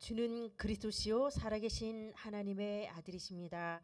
주는 그리스도시요 살아계신 하나님의 아들이십니다.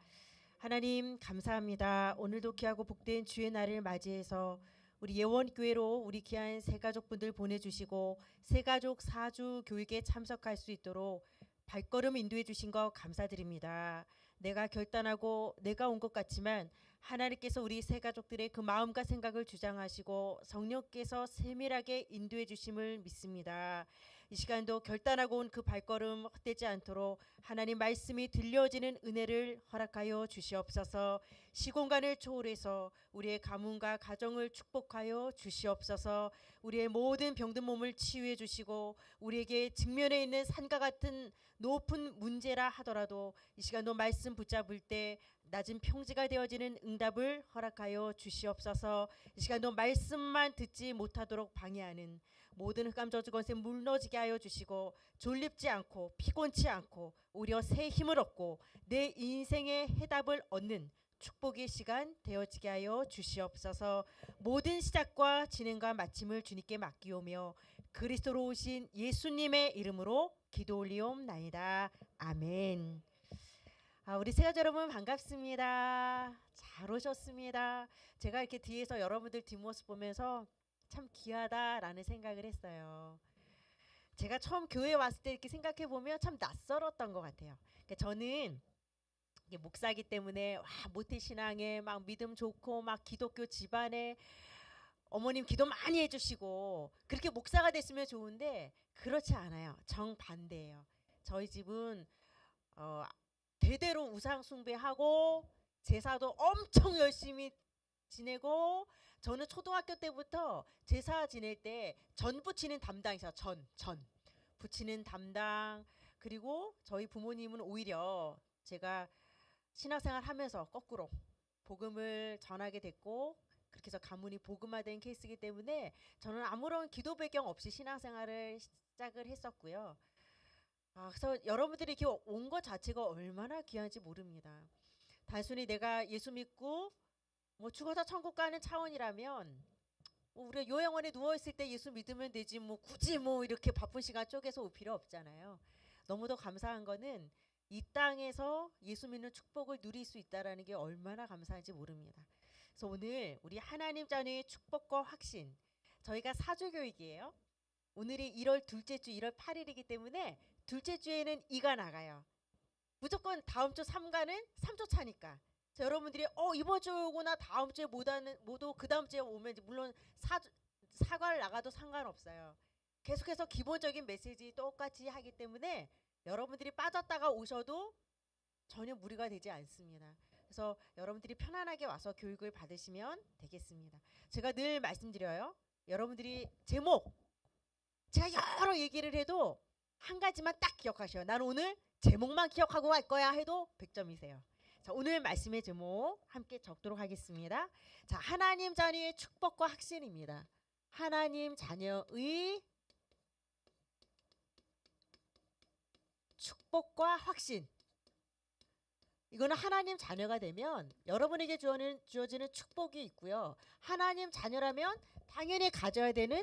하나님 감사합니다. 오늘도 귀하고 복된 주의 날을 맞이해서 우리 예원교회로 우리 귀한 새가족분들 보내주시고 새가족 사주 교육에 참석할 수 있도록 발걸음 인도해 주신 것 감사드립니다. 내가 결단하고 내가 온 것 같지만 하나님께서 우리 새가족들의 그 마음과 생각을 주장하시고 성령께서 세밀하게 인도해 주심을 믿습니다. 이 시간도 결단하고 온 그 발걸음 헛되지 않도록 하나님 말씀이 들려지는 은혜를 허락하여 주시옵소서. 시공간을 초월해서 우리의 가문과 가정을 축복하여 주시옵소서. 우리의 모든 병든 몸을 치유해 주시고 우리에게 직면해 있는 산과 같은 높은 문제라 하더라도 이 시간도 말씀 붙잡을 때 낮은 평지가 되어지는 응답을 허락하여 주시옵소서. 이 시간도 말씀만 듣지 못하도록 방해하는 모든 흑암 저주 권세 무너지게 하여 주시고 졸립지 않고 피곤치 않고 오히려 새 힘을 얻고 내 인생의 해답을 얻는 축복의 시간 되어지게 하여 주시옵소서. 모든 시작과 진행과 마침을 주님께 맡기오며 그리스도로 오신 예수님의 이름으로 기도 올리옵나이다. 아멘. 우리 새가족 여러분 반갑습니다. 잘 오셨습니다. 제가 이렇게 뒤에서 여러분들 뒷모습 보면서 참 귀하다라는 생각을 했어요. 제가 처음 교회에 왔을 때 이렇게 생각해 보면 참 낯설었던 것 같아요. 그러니까 저는 목사기 때문에 모태신앙에 막 믿음 좋고 막 기독교 집안에 어머님 기도 많이 해주시고 그렇게 목사가 됐으면 좋은데 그렇지 않아요. 정반대예요. 저희 집은 어, 대대로 우상 숭배하고 제사도 엄청 열심히 지내고 저는 초등학교 때부터 제사 지낼 때 전 부치는 담당이셔. 전 부치는 담당. 그리고 저희 부모님은 오히려 제가 신앙생활 하면서 거꾸로 복음을 전하게 됐고 그렇게 해서 가문이 복음화된 케이스이기 때문에 저는 아무런 기도 배경 없이 신앙생활을 시작을 했었고요. 그래서 여러분들이 이렇게 온 것 자체가 얼마나 귀한지 모릅니다. 단순히 내가 예수 믿고 뭐 죽어서 천국 가는 차원이라면 우리가 요양원에 누워 있을 때 예수 믿으면 되지 뭐 굳이 뭐 이렇게 바쁜 시간 쪼개서 올 필요 없잖아요. 너무도 감사한 거는 이 땅에서 예수 믿는 축복을 누릴 수 있다라는 게 얼마나 감사한지 모릅니다. 그래서 오늘 우리 하나님 자녀의 축복과 확신, 저희가 사주교육이에요. 오늘이 1월 둘째 주 1월 8일이기 때문에 둘째 주에는 2가 나가요. 무조건 다음 주 3가는 3조 차니까. 여러분들이 이번 주 오거나 다음 주에 못 오고 그 다음 주에 오면 물론 사과를 나가도 상관없어요. 계속해서 기본적인 메시지 똑같이 하기 때문에 여러분들이 빠졌다가 오셔도 전혀 무리가 되지 않습니다. 그래서 여러분들이 편안하게 와서 교육을 받으시면 되겠습니다. 제가 늘 말씀드려요. 여러분들이 제목 제가 여러 얘기를 해도 한 가지만 딱 기억하셔요. 나는 오늘 제목만 기억하고 갈 거야 해도 100점이세요. 자, 오늘 말씀의 제목 함께 적도록 하겠습니다. 자, 하나님 자녀의 축복과 확신입니다. 하나님 자녀의 축복과 확신. 이거는 하나님 자녀가 되면 여러분에게 주어지는 축복이 있고요. 하나님 자녀라면 당연히 가져야 되는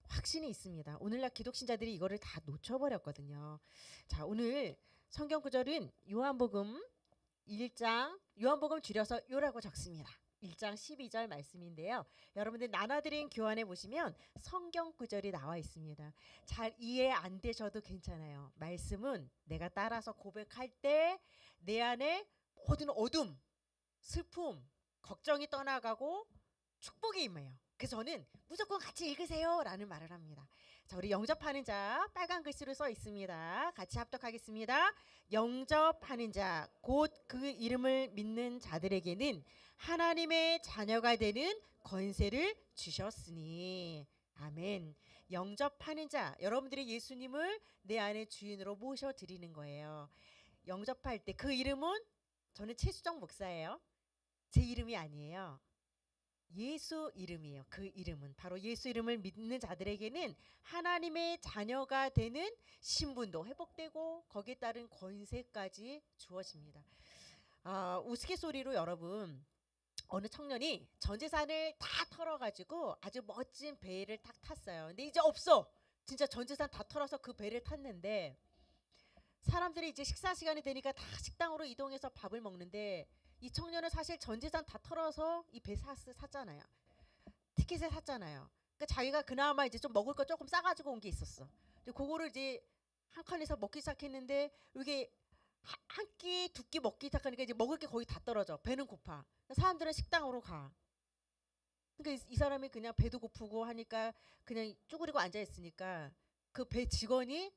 확신이 있습니다. 오늘날 기독신자들이 이거를 다 놓쳐버렸거든요. 자, 오늘 성경 구절은 요한복음 1장, 요한복음 줄여서 요라고 적습니다. 1장 12절 말씀인데요. 여러분들 나눠드린 교환에 보시면 성경 구절이 나와 있습니다. 잘 이해 안 되셔도 괜찮아요. 말씀은 내가 따라서 고백할 때 내 안에 모든 어둠, 슬픔, 걱정이 떠나가고 축복이 임해요. 그래서 저는 무조건 같이 읽으세요 라는 말을 합니다. 자, 우리 영접하는 자 빨간 글씨로 써 있습니다. 같이 합독하겠습니다. 영접하는 자 곧 그 이름을 믿는 자들에게는 하나님의 자녀가 되는 권세를 주셨으니. 아멘. 영접하는 자, 여러분들이 예수님을 내 안에 주인으로 모셔드리는 거예요. 영접할 때 그 이름은, 저는 최수정 목사예요. 제 이름이 아니에요. 예수 이름이에요. 그 이름은 바로 예수 이름을 믿는 자들에게는 하나님의 자녀가 되는 신분도 회복되고 거기에 따른 권세까지 주어집니다. 우스갯소리로 여러분, 어느 청년이 전 재산을 다 털어가지고 아주 멋진 배를 딱 탔어요. 근데 이제 없어. 진짜 전 재산 다 털어서 그 배를 탔는데 사람들이 이제 식사 시간이 되니까 다 식당으로 이동해서 밥을 먹는데 이 청년은 사실 전 재산 다 털어서 이 베사스 샀잖아요. 티켓을 샀잖아요. 그러니까 자기가 그나마 이제 좀 먹을 거 조금 싸가지고 온 게 있었어. 근데 그거를 이제 한 칸에서 먹기 시작했는데 이게 한 끼, 두 끼 먹기 시작하니까 이제 먹을 게 거의 다 떨어져. 배는 고파. 사람들은 식당으로 가. 그러니까 이 사람이 그냥 배도 고프고 하니까 그냥 쭈그리고 앉아 있으니까 그 배 직원이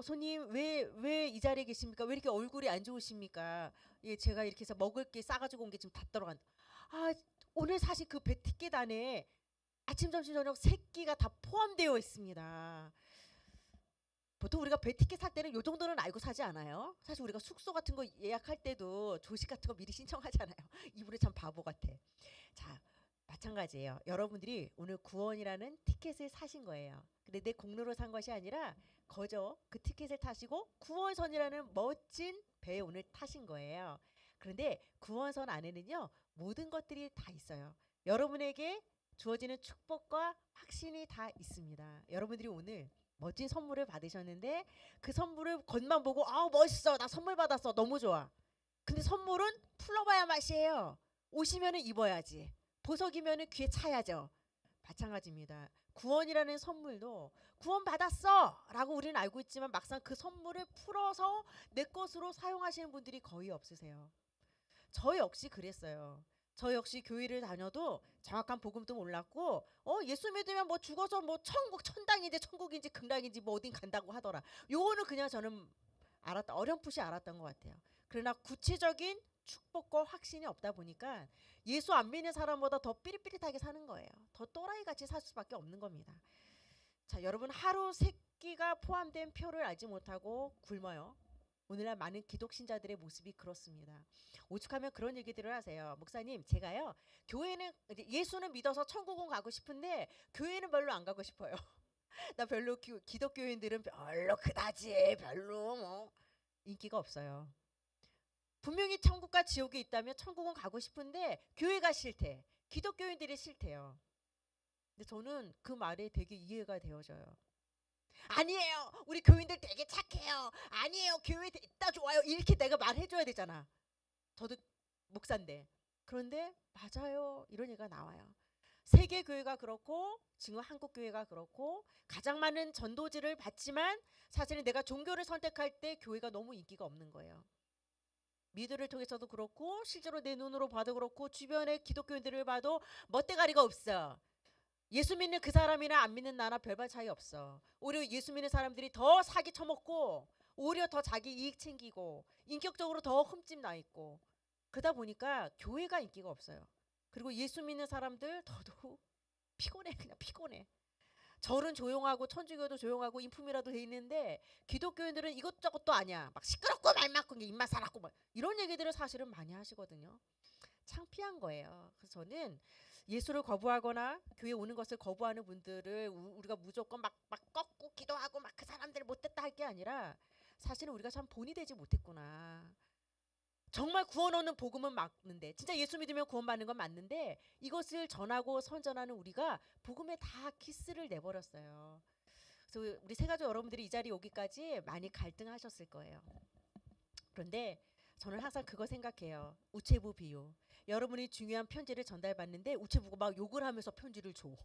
손님 왜 이 자리에 계십니까? 왜 이렇게 얼굴이 안 좋으십니까? 예, 제가 이렇게 해서 먹을 게 싸가지고 온 게 지금 다 떨어간다. 아, 오늘 사실 그 배 티켓 안에 아침, 점심, 저녁 세 끼가 다 포함되어 있습니다. 보통 우리가 배 티켓 살 때는 요 정도는 알고 사지 않아요? 사실 우리가 숙소 같은 거 예약할 때도 조식 같은 거 미리 신청하잖아요. 이분이 참 바보 같아. 자, 마찬가지예요. 여러분들이 오늘 구원이라는 티켓을 사신 거예요. 근데 내 공로로 산 것이 아니라 거저 그 티켓을 타시고 구원선이라는 멋진 배에 오늘 타신 거예요. 그런데 구원선 안에는요, 모든 것들이 다 있어요. 여러분에게 주어지는 축복과 확신이 다 있습니다. 여러분들이 오늘 멋진 선물을 받으셨는데 그 선물을 겉만 보고 멋있어, 나 선물 받았어, 너무 좋아. 근데 선물은 풀러봐야 맛이에요. 옷이면은 입어야지, 보석이면은 귀에 차야죠. 마찬가지입니다. 구원이라는 선물도 구원 받았어 라고 우리는 알고 있지만 막상 그 선물을 풀어서 내 것으로 사용하시는 분들이 거의 없으세요. 저 역시 그랬어요. 저 역시 교회를 다녀도 정확한 복음도 몰랐고 예수 믿으면 뭐 죽어서 뭐 천국 천당인지 천국인지 극락인지 뭐 어딘 간다고 하더라. 요거는 그냥 저는 어렴풋이 알았던 것 같아요. 그러나 구체적인 축복과 확신이 없다 보니까 예수 안 믿는 사람보다 더 삐릿삐릿하게 사는 거예요. 더 또라이 같이 살 수밖에 없는 겁니다. 자, 여러분 하루 세 끼가 포함된 표를 알지 못하고 굶어요. 오늘날 많은 기독신자들의 모습이 그렇습니다. 오죽하면 그런 얘기들을 하세요. 목사님, 제가요 교회는 예수는 믿어서 천국은 가고 싶은데 교회는 별로 안 가고 싶어요. 나 별로 기독교인들은 별로 그다지 별로 뭐 인기가 없어요. 분명히 천국과 지옥이 있다면 천국은 가고 싶은데 교회가 싫대. 기독교인들이 싫대요. 근데 저는 그 말에 되게 이해가 되어져요. 아니에요, 우리 교인들 되게 착해요. 아니에요, 교회 됐다 좋아요. 이렇게 내가 말해줘야 되잖아. 저도 목사인데. 그런데 맞아요, 이런 얘기가 나와요. 세계 교회가 그렇고 지금 한국 교회가 그렇고 가장 많은 전도지를 받지만 사실은 내가 종교를 선택할 때 교회가 너무 인기가 없는 거예요. 미드를 통해서도 그렇고 실제로 내 눈으로 봐도 그렇고 주변의 기독교인들을 봐도 멋대가리가 없어. 예수 믿는 그 사람이나 안 믿는 나나 별반 차이 없어. 오히려 예수 믿는 사람들이 더 사기 쳐먹고 오히려 더 자기 이익 챙기고 인격적으로 더 흠집 나 있고 그러다 보니까 교회가 인기가 없어요. 그리고 예수 믿는 사람들 더더욱 피곤해. 그냥 피곤해. 절은 조용하고 천주교도 조용하고 인품이라도 돼 있는데 기독교인들은 이것저것도 아니야. 막 시끄럽고 말 많고 입만 살았고 막 이런 얘기들을 사실은 많이 하시거든요. 창피한 거예요. 그래서 저는 예수를 거부하거나 교회 오는 것을 거부하는 분들을 우리가 무조건 막 꺾고 기도하고 막 그 사람들 못됐다 할 게 아니라 사실은 우리가 참 본이 되지 못했구나. 정말 구원 얻는 복음은 맞는데 진짜 예수 믿으면 구원받는 건 맞는데 이것을 전하고 선전하는 우리가 복음에 다 키스를 내버렸어요. 그래서 우리 새가족 여러분들이 이 자리에 오기까지 많이 갈등하셨을 거예요. 그런데 저는 항상 그거 생각해요. 우체부 비유. 여러분이 중요한 편지를 전달받는데 우체부가 막 욕을 하면서 편지를 줘.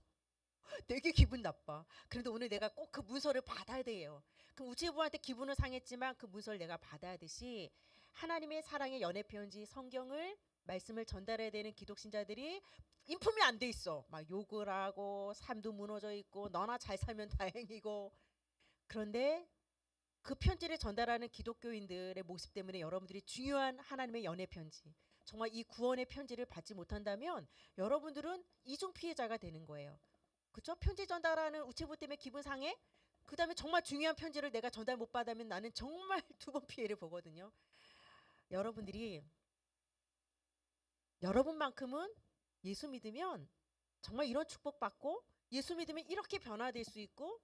되게 기분 나빠. 그런데 오늘 내가 꼭 그 문서를 받아야 돼요. 그럼 우체부한테 기분은 상했지만 그 문서를 내가 받아야 듯이 하나님의 사랑의 연애 편지 성경을 말씀을 전달해야 되는 기독신자들이 인품이 안 돼 있어. 막 욕을 하고 삶도 무너져 있고 너나 잘 살면 다행이고. 그런데 그 편지를 전달하는 기독교인들의 모습 때문에 여러분들이 중요한 하나님의 연애 편지, 정말 이 구원의 편지를 받지 못한다면 여러분들은 이중 피해자가 되는 거예요. 그렇죠? 편지 전달하는 우체부 때문에 기분 상해? 그 다음에 정말 중요한 편지를 내가 전달 못 받으면 나는 정말 두 번 피해를 보거든요. 여러분들이 여러분만큼은 예수 믿으면 정말 이런 축복받고 예수 믿으면 이렇게 변화될 수 있고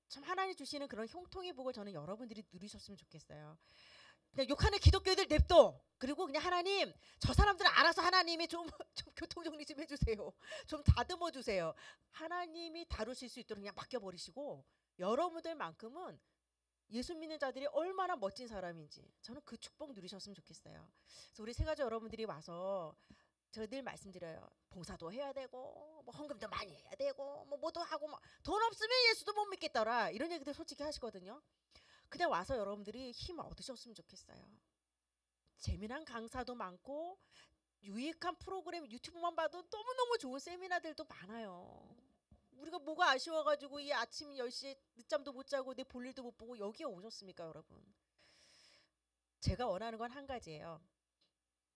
참 하나님 주시는 그런 형통의 복을 저는 여러분들이 누리셨으면 좋겠어요. 그냥 욕하는 기독교인들 냅둬. 그리고 그냥 하나님 저 사람들 알아서 하나님이 좀 교통정리 좀 해주세요. 좀 다듬어 주세요. 하나님이 다루실 수 있도록 그냥 맡겨버리시고 여러분들만큼은 예수 믿는 자들이 얼마나 멋진 사람인지 저는 그 축복 누리셨으면 좋겠어요. 그래서 우리 새가족 여러분들이 와서 제가 늘 말씀드려요. 봉사도 해야 되고 뭐 헌금도 많이 해야 되고 뭐 뭐도 하고 뭐 돈 없으면 예수도 못 믿겠더라 이런 얘기들 솔직히 하시거든요. 그냥 와서 여러분들이 힘 얻으셨으면 좋겠어요. 재미난 강사도 많고 유익한 프로그램 유튜브만 봐도 너무너무 좋은 세미나들도 많아요. 우리가 뭐가 아쉬워가지고 이 아침 10시에 늦잠도 못 자고 내 볼일도 못 보고 여기에 오셨습니까 여러분? 제가 원하는 건 한 가지예요.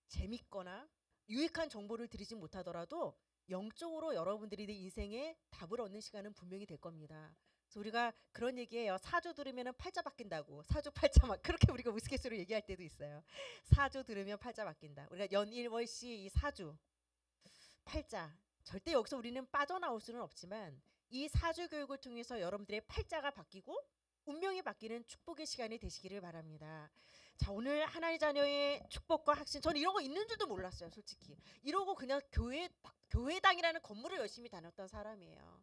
재밌거나 유익한 정보를 드리지 못하더라도 영적으로 여러분들이 내 인생에 답을 얻는 시간은 분명히 될 겁니다. 그래서 우리가 그런 얘기해요. 사주 들으면 팔자 바뀐다고. 사주 팔자 막 그렇게 우리가 우스갯소리로 얘기할 때도 있어요. 사주 들으면 팔자 바뀐다. 우리가 연일월시 이 사주 팔자 절대 여기서 우리는 빠져나올 수는 없지만 이 사주 교육을 통해서 여러분들의 팔자가 바뀌고 운명이 바뀌는 축복의 시간이 되시기를 바랍니다. 자, 오늘 하나님 자녀의 축복과 확신, 저는 이런 거 있는 줄도 몰랐어요, 솔직히. 이러고 그냥 교회당이라는 건물을 열심히 다녔던 사람이에요.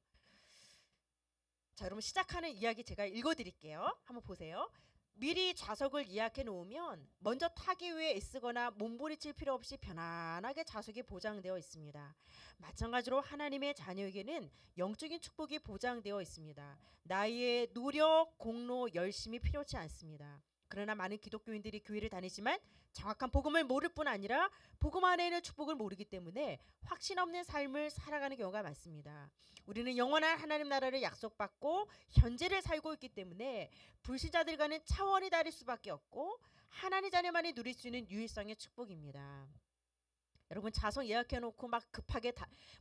자, 여러분 시작하는 이야기 제가 읽어드릴게요. 한번 보세요. 미리 좌석을 예약해 놓으면 먼저 타기 위해 애쓰거나 몸부림칠 필요 없이 편안하게 좌석이 보장되어 있습니다. 마찬가지로 하나님의 자녀에게는 영적인 축복이 보장되어 있습니다. 나의 노력, 공로, 열심이 필요치 않습니다. 그러나 많은 기독교인들이 교회를 다니지만 정확한 복음을 모를 뿐 아니라 복음 안에 있는 축복을 모르기 때문에 확신 없는 삶을 살아가는 경우가 많습니다. 우리는 영원한 하나님 나라를 약속받고 현재를 살고 있기 때문에 불신자들과는 차원이 다를 수밖에 없고 하나님 자녀만이 누릴 수 있는 유일성의 축복입니다. 여러분 좌석 예약해놓고 막 급하게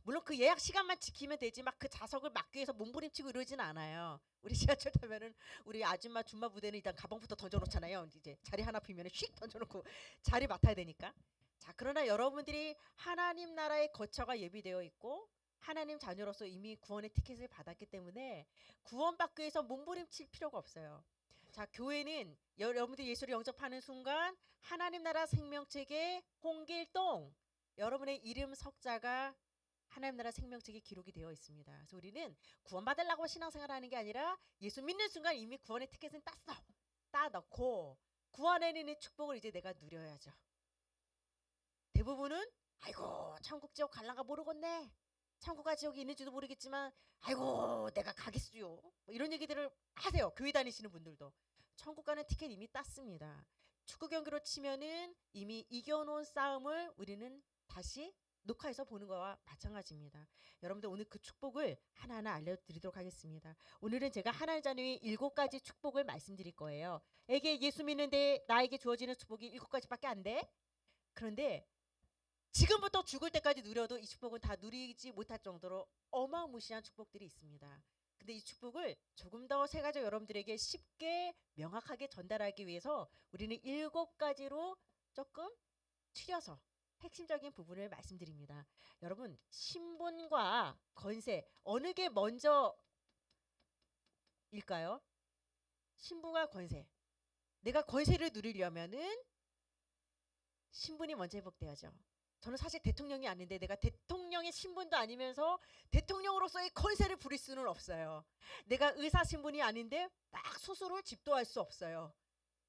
물론 그 예약 시간만 지키면 되지 막 그 좌석을 막기 위해서 몸부림치고 이러진 않아요. 우리 지하철 타면은 우리 아줌마 줌마 부대는 일단 가방부터 던져놓잖아요. 이제 자리 하나 비면은 휙 던져놓고 자리 맡아야 되니까. 자, 그러나 여러분들이 하나님 나라의 거처가 예비되어 있고 하나님 자녀로서 이미 구원의 티켓을 받았기 때문에 구원받기 위해서 몸부림칠 필요가 없어요. 자, 교회는 여러분들이 예수를 영접하는 순간 하나님 나라 생명책에 홍길동 여러분의 이름 석자가 하나님 나라 생명책에 기록이 되어 있습니다. 그래서 우리는 구원받으려고 신앙생활하는 게 아니라 예수 믿는 순간 이미 구원의 티켓은 땄어. 따놓고 구원에 있는 축복을 이제 내가 누려야죠. 대부분은 아이고 천국 지옥 갈란가 모르겠네. 천국과 지옥이 있는지도 모르겠지만 아이고 내가 가겠수요. 뭐 이런 얘기들을 하세요. 교회 다니시는 분들도. 천국 가는 티켓 이미 땄습니다. 축구 경기로 치면은 이미 이겨놓은 싸움을 우리는 다시 녹화해서 보는 거와 마찬가지입니다. 여러분들 오늘 그 축복을 하나하나 알려드리도록 하겠습니다. 오늘은 제가 하나님 자녀의 7가지 축복을 말씀드릴 거예요. 에게 예수 믿는데 나에게 주어지는 축복이 7가지밖에 안 돼? 그런데 지금부터 죽을 때까지 누려도 이 축복은 다 누리지 못할 정도로 어마무시한 축복들이 있습니다. 근데 이 축복을 조금 더 새가족 여러분들에게 쉽게 명확하게 전달하기 위해서 우리는 7가지로 조금 추려서 핵심적인 부분을 말씀드립니다. 여러분 신분과 권세 어느 게 먼저일까요? 신분과 권세. 내가 권세를 누리려면은 신분이 먼저 회복돼야죠. 저는 사실 대통령이 아닌데 내가 대통령의 신분도 아니면서 대통령으로서의 권세를 부릴 수는 없어요. 내가 의사 신분이 아닌데 막 수술을 집도할 수 없어요.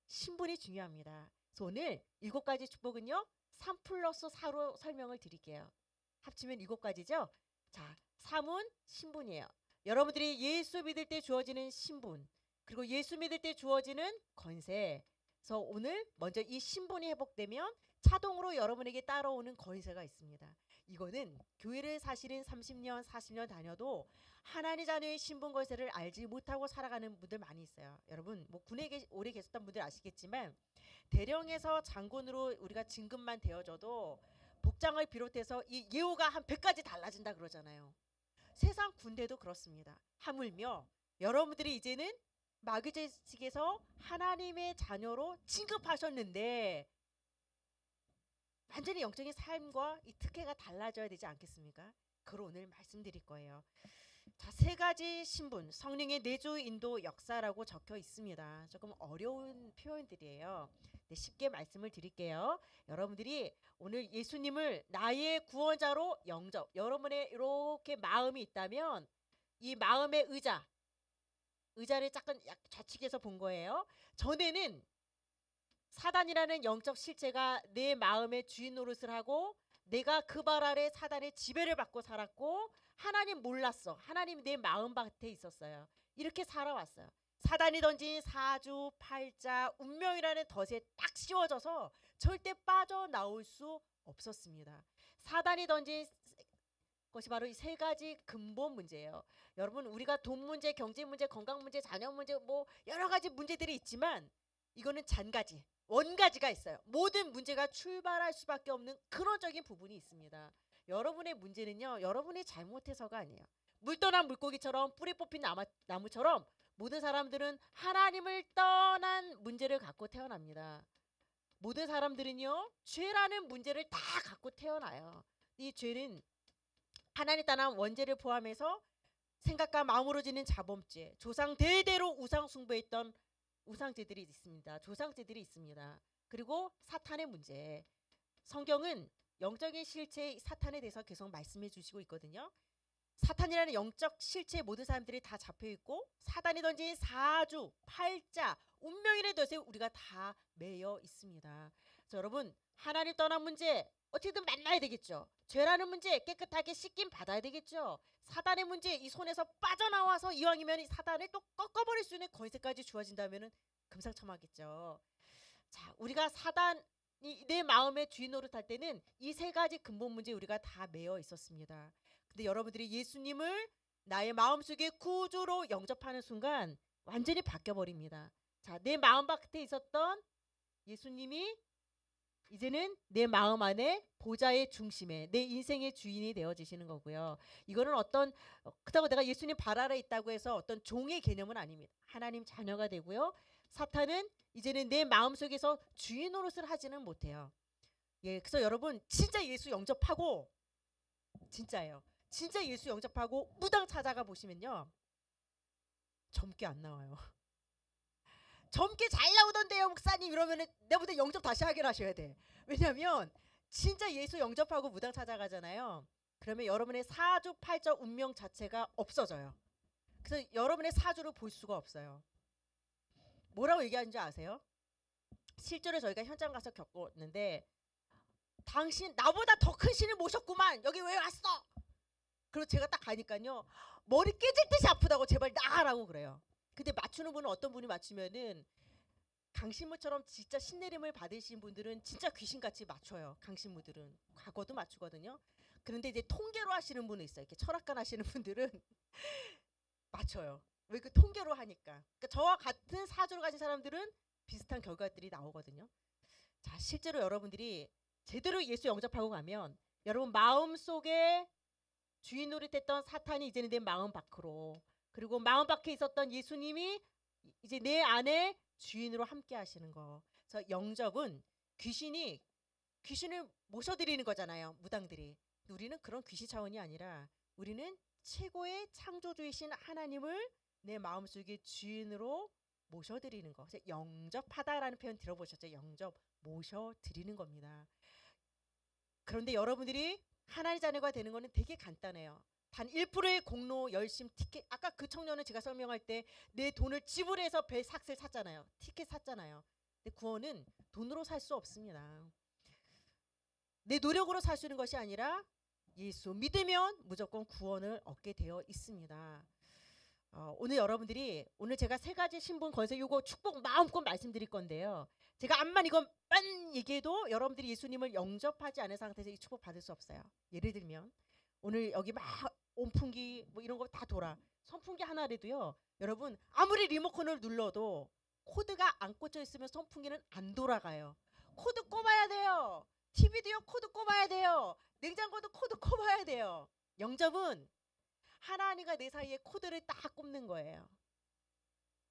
신분이 중요합니다. 그래서 오늘 7가지 축복은요. 3+4로 설명을 드릴게요. 합치면 7가지죠. 자, 3은 신분이에요. 여러분들이 예수 믿을 때 주어지는 신분 그리고 예수 믿을 때 주어지는 권세. 그래서 오늘 먼저 이 신분이 회복되면 자동으로 여러분에게 따라오는 권세가 있습니다. 이거는 교회를 사실은 30년 40년 다녀도 하나님 자녀의 신분 권세를 알지 못하고 살아가는 분들 많이 있어요. 여러분 뭐 군에 오래 계셨던 분들 아시겠지만 대령에서 장군으로 우리가 진급만 되어져도 복장을 비롯해서 이 예우가 한 100가지 달라진다 그러잖아요. 세상 군대도 그렇습니다. 하물며 여러분들이 이제는 마귀제식에서 하나님의 자녀로 진급하셨는데 완전히 영적인 삶과 이 특혜가 달라져야 되지 않겠습니까? 그걸 오늘 말씀드릴 거예요. 자, 3가지 신분, 성령의 내주 인도 역사라고 적혀 있습니다. 조금 어려운 표현들이에요. 네, 쉽게 말씀을 드릴게요. 여러분들이 오늘 예수님을 나의 구원자로 영접, 여러분의 이렇게 마음이 있다면 이 마음의 의자, 의자를 약간 좌측에서 본 거예요. 전에는 사단이라는 영적 실체가 내 마음의 주인 노릇을 하고 내가 그 발 아래 사단의 지배를 받고 살았고 하나님 몰랐어. 하나님 내 마음 밭에 있었어요. 이렇게 살아왔어요. 사단이 던진 사주, 팔자, 운명이라는 덫에 딱 씌워져서 절대 빠져나올 수 없었습니다. 사단이 던진 것이 바로 이 세 가지 근본 문제예요. 여러분 우리가 돈 문제, 경제 문제, 건강 문제, 자녀 문제 뭐 여러 가지 문제들이 있지만 이거는 잔가지, 원가지가 있어요. 모든 문제가 출발할 수밖에 없는 근원적인 부분이 있습니다. 여러분의 문제는요. 여러분이 잘못해서가 아니에요. 물 떠난 물고기처럼 뿌리 뽑힌 나무처럼 모든 사람들은 하나님을 떠난 문제를 갖고 태어납니다. 모든 사람들은요. 죄라는 문제를 다 갖고 태어나요. 이 죄는 하나님 떠난 원죄를 포함해서 생각과 마음으로 지는 자범죄, 조상 대대로 우상 숭배했던 우상제들이 있습니다. 조상제들이 있습니다. 그리고 사탄의 문제. 성경은 영적인 실체 사탄에 대해서 계속 말씀해 주시고 있거든요. 사탄이라는 영적 실체 모든 사람들이 다 잡혀 있고 사단이 던진 사주, 팔자, 운명인의 덫에 우리가 다 매여 있습니다. 그래서 여러분 하나님 떠난 문제 어떻게든 만나야 되겠죠. 죄라는 문제 깨끗하게 씻김 받아야 되겠죠. 사단의 문제 이 손에서 빠져나와서 이왕이면 이 사단을 또 꺾어버릴 수 있는 권세까지 주어진다면 금상첨화겠죠. 자, 우리가 사단이 내 마음의 주인 노릇할 때는 이 세 가지 근본 문제 우리가 다 매여 있었습니다. 근데 여러분들이 예수님을 나의 마음속에 구주로 영접하는 순간 완전히 바뀌어버립니다. 자, 내 마음 밖에 있었던 예수님이 이제는 내 마음 안에 보좌의 중심에 내 인생의 주인이 되어지시는 거고요. 이거는 그렇다고 내가 예수님 발 아래 있다고 해서 어떤 종의 개념은 아닙니다. 하나님 자녀가 되고요. 사탄은 이제는 내 마음속에서 주인 노릇을 하지는 못해요. 예, 그래서 여러분 진짜 예수 영접하고 진짜예요. 진짜 예수 영접하고 무당 찾아가 보시면요. 젊게 안 나와요. 젊게 잘 나오던데요 목사님 이러면은 내보다 영접 다시 하기를 하셔야 돼. 왜냐면 진짜 예수 영접하고 무당 찾아가잖아요. 그러면 여러분의 사주 팔자 운명 자체가 없어져요. 그래서 여러분의 사주를 볼 수가 없어요. 뭐라고 얘기하는지 아세요? 실제로 저희가 현장 가서 겪었는데 당신 나보다 더 큰 신을 모셨구만 여기 왜 왔어? 그리고 제가 딱 가니까요 머리 깨질 듯이 아프다고 제발 나가라고 그래요. 근데 맞추는 분은 어떤 분이 맞추면은 강신무처럼 진짜 신내림을 받으신 분들은 진짜 귀신같이 맞춰요. 강신무들은 과거도 맞추거든요. 그런데 이제 통계로 하시는 분은 있어요. 이렇게 철학관 하시는 분들은 맞춰요. 왜 그 통계로 하니까. 그러니까 저와 같은 사주를 가진 사람들은 비슷한 결과들이 나오거든요. 자, 실제로 여러분들이 제대로 예수 영접하고 가면 여러분 마음속에 주인 노릇했던 사탄이 이제는 내 마음 밖으로 그리고 마음 밖에 있었던 예수님이 이제 내 안에 주인으로 함께 하시는 거. 그래서 영접은 귀신을 모셔드리는 거잖아요. 무당들이. 근데 우리는 그런 귀신 차원이 아니라 우리는 최고의 창조주이신 하나님을 내 마음속에 주인으로 모셔드리는 거. 그래서 영접하다라는 표현 들어보셨죠? 영접 모셔드리는 겁니다. 그런데 여러분들이 하나님의 자녀가 되는 거는 되게 간단해요. 단 1%의 공로 열심 티켓. 아까 그 청년은 제가 설명할 때 내 돈을 지불해서 배 삭스를 샀잖아요. 티켓 샀잖아요. 근데 구원은 돈으로 살 수 없습니다. 내 노력으로 살 수 있는 것이 아니라 예수 믿으면 무조건 구원을 얻게 되어 있습니다. 오늘 여러분들이 오늘 제가 세 가지 신분 건설 요거 축복 마음껏 말씀드릴 건데요. 제가 암만 이건 빤 얘기해도 여러분들이 예수님을 영접하지 않은 상태에서 이 축복 받을 수 없어요. 예를 들면 오늘 여기 막 온풍기 뭐 이런 거 다 돌아. 선풍기 하나라도요. 여러분 아무리 리모컨을 눌러도 코드가 안 꽂혀 있으면 선풍기는 안 돌아가요. 코드 꼽아야 돼요. TV도요 코드 꼽아야 돼요. 냉장고도 코드 꼽아야 돼요. 영접은 하나님과 내 사이에 코드를 딱 꼽는 거예요.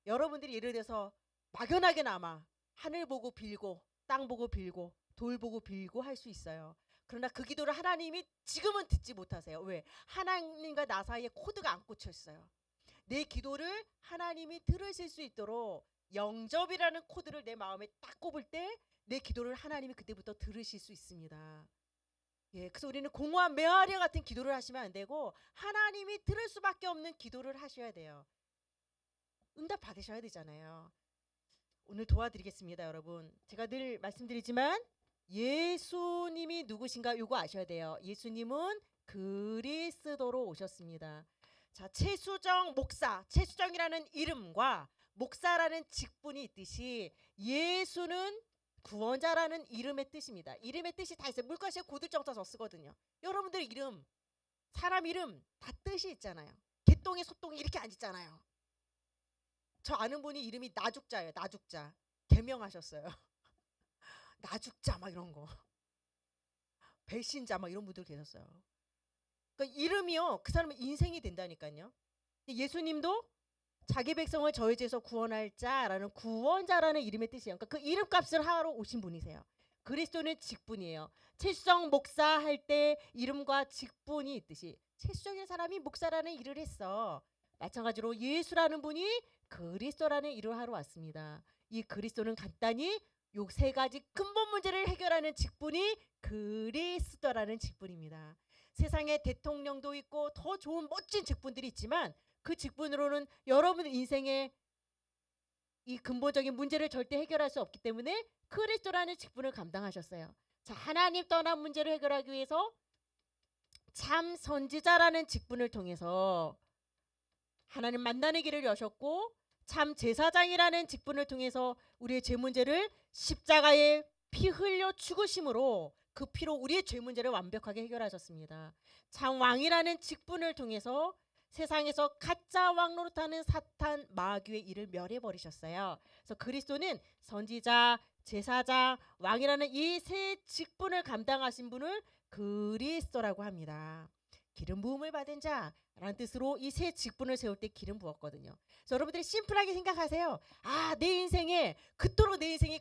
여러분들이 예를 들어서 막연하게나마 하늘 보고 빌고 땅 보고 빌고 돌 보고 빌고 할 수 있어요. 그러나 그 기도를 하나님이 지금은 듣지 못하세요. 왜? 하나님과 나 사이에 코드가 안 꽂혀 있어요. 내 기도를 하나님이 들으실 수 있도록 영접이라는 코드를 내 마음에 딱 꼽을 때 내 기도를 하나님이 그때부터 들으실 수 있습니다. 예, 그래서 우리는 공허한 메아리 같은 기도를 하시면 안 되고 하나님이 들을 수밖에 없는 기도를 하셔야 돼요. 응답 받으셔야 되잖아요. 오늘 도와드리겠습니다, 여러분. 제가 늘 말씀드리지만 예수님이 누구신가 이거 아셔야 돼요. 예수님은 그리스도로 오셨습니다. 자, 최수정 목사, 최수정이라는 이름과 목사라는 직분이 있듯이 예수는 구원자라는 이름의 뜻입니다. 이름의 뜻이 다 있어요. 물가시에 고들정자서 쓰거든요. 여러분들 이름, 사람 이름 다 뜻이 있잖아요. 개똥이 소똥이 이렇게 안 있잖아요. 저 아는 분이 이름이 나죽자예요. 나죽자. 개명하셨어요. 나죽자 막 이런 거. 배신자 막 이런 분들 계셨어요. 그러니까 이름이요. 그 사람의 인생이 된다니까요. 예수님도 자기 백성을 저희 죄에서 구원할 자라는 구원자라는 이름의 뜻이에요. 그러니까 그 이름값을 하러 오신 분이세요. 그리스도는 직분이에요. 최수정 목사 할 때 이름과 직분이 있듯이 최수정이라는 사람이 목사라는 일을 했어. 마찬가지로 예수라는 분이 그리스도라는 일을 하러 왔습니다. 이 그리스도는 간단히 요 세 가지 근본 문제를 해결하는 직분이 그리스도라는 직분입니다. 세상에 대통령도 있고 더 좋은 멋진 직분들이 있지만 그 직분으로는 여러분 인생의 이 근본적인 문제를 절대 해결할 수 없기 때문에 그리스도라는 직분을 감당하셨어요. 자, 하나님 떠난 문제를 해결하기 위해서 참 선지자라는 직분을 통해서 하나님 만나는 길을 여셨고 참 제사장이라는 직분을 통해서 우리의 죄 문제를 십자가에 피 흘려 죽으심으로 그 피로 우리의 죄 문제를 완벽하게 해결하셨습니다. 참 왕이라는 직분을 통해서 세상에서 가짜 왕 노릇하는 사탄 마귀의 일을 멸해 버리셨어요. 그래서 그리스도는 선지자, 제사장, 왕이라는 이 세 직분을 감당하신 분을 그리스도라고 합니다. 기름 부음을 받은 자라는 뜻으로 이 세 직분을 세울 때 기름 부었거든요. 그래서 여러분들이 심플하게 생각하세요. 아, 내 인생에 그토록 내 인생이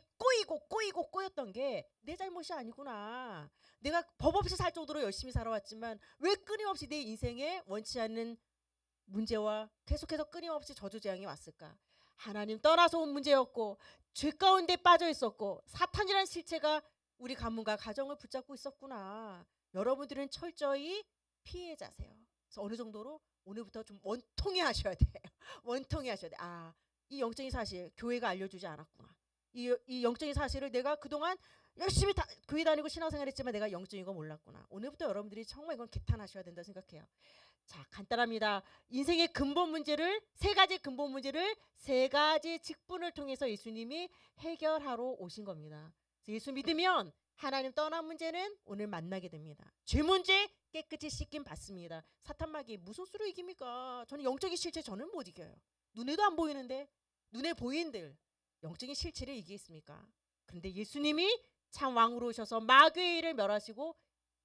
꼬였던 게 내 잘못이 아니구나. 내가 법 없이 살 정도로 열심히 살아왔지만 왜 끊임없이 내 인생에 원치 않는 문제와 계속해서 끊임없이 저주재앙이 왔을까? 하나님 떠나서 온 문제였고 죄 가운데 빠져 있었고 사탄이라는 실체가 우리 가문과 가정을 붙잡고 있었구나. 여러분들은 철저히 피해자세요. 그래서 어느 정도로 오늘부터 좀 원통해 하셔야 돼요. 원통해 하셔야 돼. 아, 이 영적인 사실 교회가 알려주지 않았구나. 이 영적인 사실을 내가 그동안 열심히 교회 다니고 신앙생활했지만 내가 영적인 거 몰랐구나. 오늘부터 여러분들이 정말 이건 개탄하셔야 된다 생각해요. 자, 간단합니다. 인생의 근본 문제를 세 가지 근본 문제를 세 가지 직분을 통해서 예수님이 해결하러 오신 겁니다. 예수 믿으면 하나님 떠난 문제는 오늘 만나게 됩니다. 죄 문제 깨끗이 씻김 받습니다. 사탄 마귀 무슨 수로 이깁니까? 저는 영적인 실체 저는 못 이겨요. 눈에도 안 보이는데 눈에 보이는들 영적인 실체를 이기겠습니까? 그런데 예수님이 참 왕으로 오셔서 마귀의 일을 멸하시고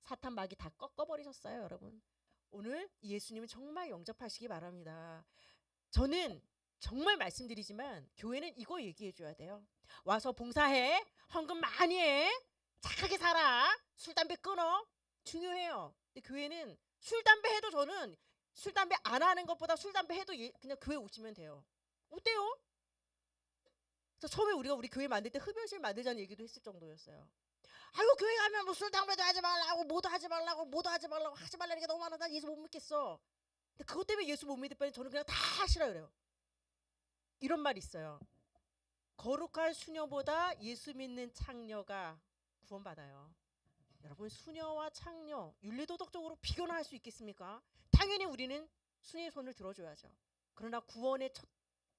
사탄 마귀 다 꺾어버리셨어요, 여러분. 오늘 예수님은 정말 영접하시기 바랍니다. 저는 정말 말씀드리지만 교회는 이거 얘기해 줘야 돼요. 와서 봉사해, 헌금 많이 해, 착하게 살아, 술 담배 끊어. 중요해요. 근데 교회는 술 담배 해도 저는 술 담배 안 하는 것보다 술 담배 해도 그냥 교회 오시면 돼요. 어때요? 그래서 처음에 우리 교회 만들 때 흡연실 만들자는 얘기도 했을 정도였어요. 아이고 교회 가면 뭐 술 담배도 하지 말라고 뭐도 하지 말라고 뭐도 하지 말라고 하지 말라는 게 너무 많아. 난 예수 못 믿겠어. 근데 그것 때문에 예수 못 믿을 바에 저는 그냥 다 하시라 그래요. 이런 말이 있어요. 거룩한 수녀보다 예수 믿는 창녀가 구원받아요. 여러분 수녀와 창녀 윤리도덕적으로 비교나 할 수 있겠습니까? 당연히 우리는 수녀의 손을 들어줘야죠. 그러나 구원의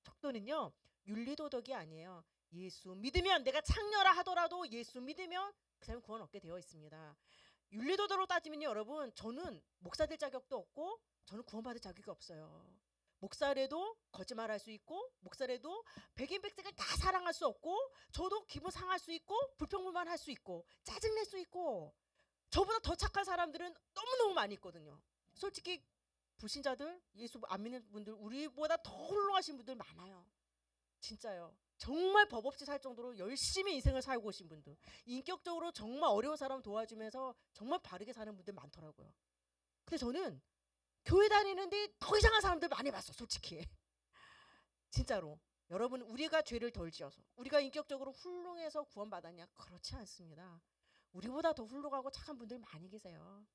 척도는요 윤리도덕이 아니에요. 예수 믿으면 내가 창녀라 하더라도 예수 믿으면 그 사람은 구원 얻게 되어 있습니다. 윤리도덕으로 따지면요 여러분 저는 목사 될 자격도 없고 저는 구원받을 자격이 없어요. 목사래도 거짓말할 수 있고 목사래도 백인백색을 다 사랑할 수 없고 저도 기분 상할 수 있고 불평불만할 수 있고 짜증낼 수 있고 저보다 더 착한 사람들은 너무너무 많이 있거든요. 솔직히 불신자들 예수 안 믿는 분들 우리보다 더 훌륭하신 분들 많아요. 진짜요. 정말 법 없이 살 정도로 열심히 인생을 살고 오신 분들 인격적으로 정말 어려운 사람 도와주면서 정말 바르게 사는 분들 많더라고요. 근데 저는 교회 다니는데 더 이상한 사람들 많이 봤어 솔직히. 진짜로. 여러분 우리가 죄를 덜 지어서 우리가 인격적으로 훌륭해서 구원받았냐? 그렇지 않습니다. 우리보다 더 훌륭하고 착한 분들 많이 계세요.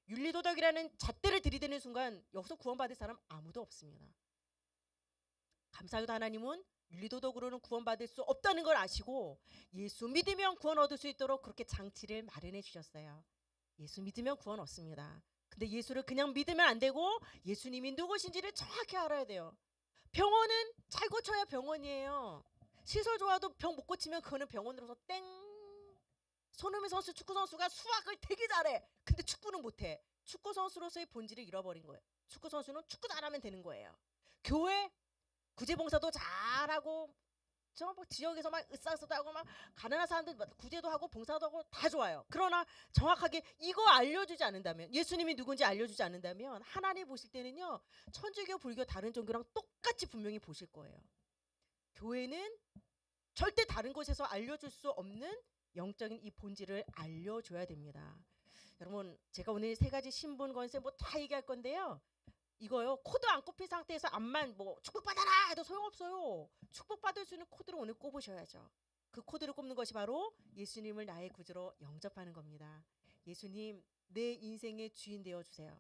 윤리도덕이라는 잣대를 들이대는 순간 여기서 구원받을 사람 아무도 없습니다. 감사하게도 하나님은 윤리도덕으로는 구원받을 수 없다는 걸 아시고 예수 믿으면 구원 얻을 수 있도록 그렇게 장치를 마련해 주셨어요. 예수 믿으면 구원 얻습니다. 근데 예수를 그냥 믿으면 안 되고 예수님이 누구신지를 정확히 알아야 돼요. 병원은 잘 고쳐야 병원이에요. 시설 좋아도 병 못 고치면 그거는 병원으로서 땡. 손흥민 선수, 축구 선수가 수학을 되게 잘해. 근데 축구는 못해. 축구 선수로서의 본질을 잃어버린 거예요. 축구 선수는 축구 잘하면 되는 거예요. 교회 구제봉사도 잘하고 저 뭐 지역에서 막 으쌰으쌰도 하고 막 가난한 사람들 구제도 하고 봉사도 하고 다 좋아요. 그러나 정확하게 이거 알려주지 않는다면, 예수님이 누군지 알려주지 않는다면 하나님 보실 때는요, 천주교 불교 다른 종교랑 똑같이 분명히 보실 거예요. 교회는 절대 다른 곳에서 알려줄 수 없는 영적인 이 본질을 알려줘야 됩니다. 여러분, 제가 오늘 세 가지 신분 권세 뭐 다 얘기할 건데요, 이거요, 코드 안 꼽힌 상태에서 암만 뭐 축복받아라 해도 소용없어요. 축복받을 수 있는 코드를 오늘 꼽으셔야죠. 그 코드를 꼽는 것이 바로 예수님을 나의 구주로 영접하는 겁니다. 예수님, 내 인생의 주인 되어주세요.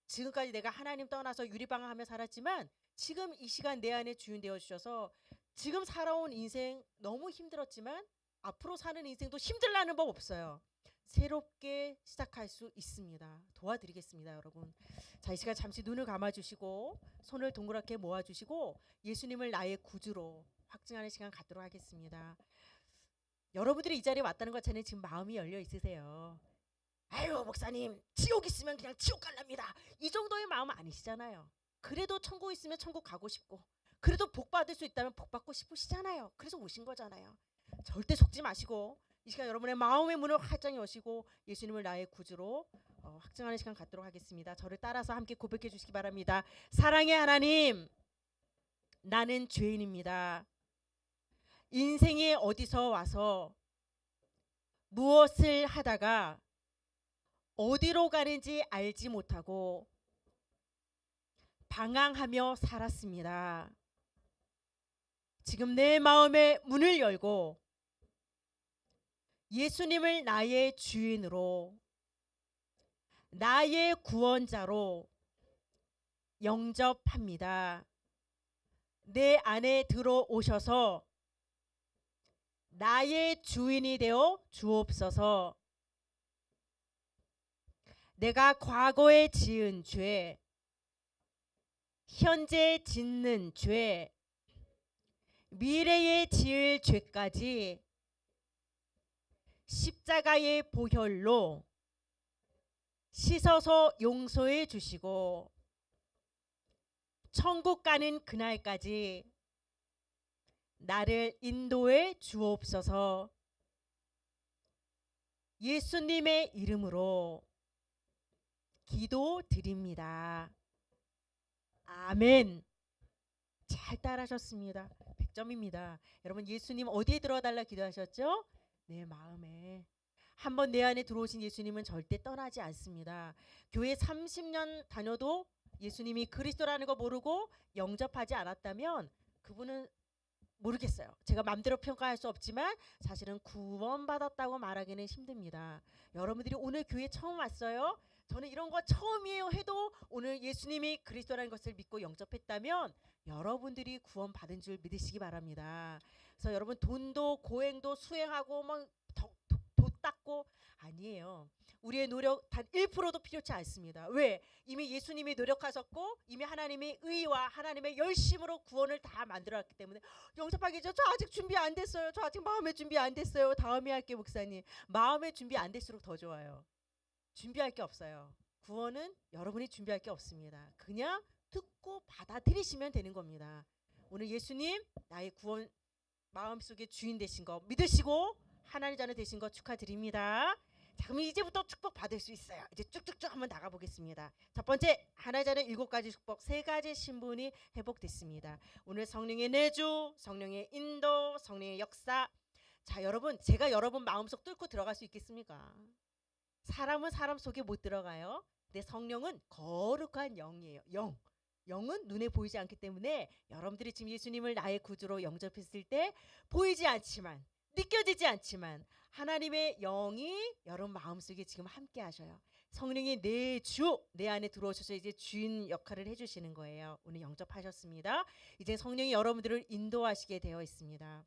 지금까지 내가 하나님 떠나서 유리방황하며 살았지만 지금 이 시간 내 안에 주인 되어주셔서 지금 살아온 인생 너무 힘들었지만 앞으로 사는 인생도 힘들라는 법 없어요. 새롭게 시작할 수 있습니다. 도와드리겠습니다, 여러분. 자, 이 시간 잠시 눈을 감아주시고 손을 동그랗게 모아주시고 예수님을 나의 구주로 확증하는 시간 갖도록 하겠습니다. 여러분들이 이 자리에 왔다는 것 자체는 지금 마음이 열려 있으세요. 아유, 목사님, 지옥 있으면 그냥 지옥 갈랍니다. 이 정도의 마음 아니시잖아요. 그래도 천국 있으면 천국 가고 싶고, 그래도 복 받을 수 있다면 복 받고 싶으시잖아요. 그래서 오신 거잖아요. 절대 속지 마시고 이 시간 여러분의 마음의 문을 활짝 여시고 예수님을 나의 구주로 확증하는 시간 갖도록 하겠습니다. 저를 따라서 함께 고백해 주시기 바랍니다. 사랑의 하나님, 나는 죄인입니다. 인생에 어디서 와서 무엇을 하다가 어디로 가는지 알지 못하고 방황하며 살았습니다. 지금 내 마음의 문을 열고 예수님을 나의 주인으로, 나의 구원자로 영접합니다. 내 안에 들어오셔서 나의 주인이 되어 주옵소서. 내가 과거에 지은 죄, 현재 짓는 죄, 미래에 지을 죄까지 십자가의 보혈로 씻어서 용서해 주시고 천국 가는 그날까지 나를 인도해 주옵소서. 예수님의 이름으로 기도드립니다. 아멘. 잘 따라하셨습니다. 100점입니다. 여러분, 예수님 어디에 들어달라 기도하셨죠? 내 마음에. 한번 내 안에 들어오신 예수님은 절대 떠나지 않습니다. 교회 30년 다녀도 예수님이 그리스도라는 거 모르고 영접하지 않았다면 그분은 모르겠어요. 제가 마음대로 평가할 수 없지만 사실은 구원받았다고 말하기는 힘듭니다. 여러분들이 오늘 교회 처음 왔어요? 저는 이런 거 처음이에요 해도 오늘 예수님이 그리스도라는 것을 믿고 영접했다면 여러분들이 구원받은 줄 믿으시기 바랍니다. 그래서 여러분, 돈도 고행도 수행하고 뭐 도 닦고 아니에요. 우리의 노력 단 1%도 필요치 않습니다. 왜? 이미 예수님이 노력하셨고 이미 하나님의 의와 하나님의 열심으로 구원을 다 만들어놨기 때문에 영접하기 전 저 아직 준비 안 됐어요. 저 아직 마음의 준비 안 됐어요. 다음에 할게 목사님. 마음의 준비 안 될수록 더 좋아요. 준비할 게 없어요. 구원은 여러분이 준비할 게 없습니다. 그냥 듣고 받아들이시면 되는 겁니다. 오늘 예수님 나의 구원 마음속에 주인 되신 거 믿으시고 하나님 자녀 되신 거 축하드립니다. 자, 그럼 이제부터 축복 받을 수 있어요. 이제 쭉쭉쭉 한번 나가 보겠습니다. 첫 번째, 하나님 자녀 7가지 축복, 3가지 신분이 회복됐습니다. 오늘 성령의 내주, 성령의 인도, 성령의 역사. 자, 여러분, 제가 여러분 마음속 뚫고 들어갈 수 있겠습니까? 사람은 사람 속에 못 들어가요. 근데 성령은 거룩한 영이에요. 영은 눈에 보이지 않기 때문에 여러분들이 지금 예수님을 나의 구주로 영접했을 때 보이지 않지만, 느껴지지 않지만 하나님의 영이 여러분 마음속에 지금 함께 하셔요. 성령이 내 주, 내 안에 들어오셔서 이제 주인 역할을 해주시는 거예요. 오늘 영접하셨습니다. 이제 성령이 여러분들을 인도하시게 되어 있습니다.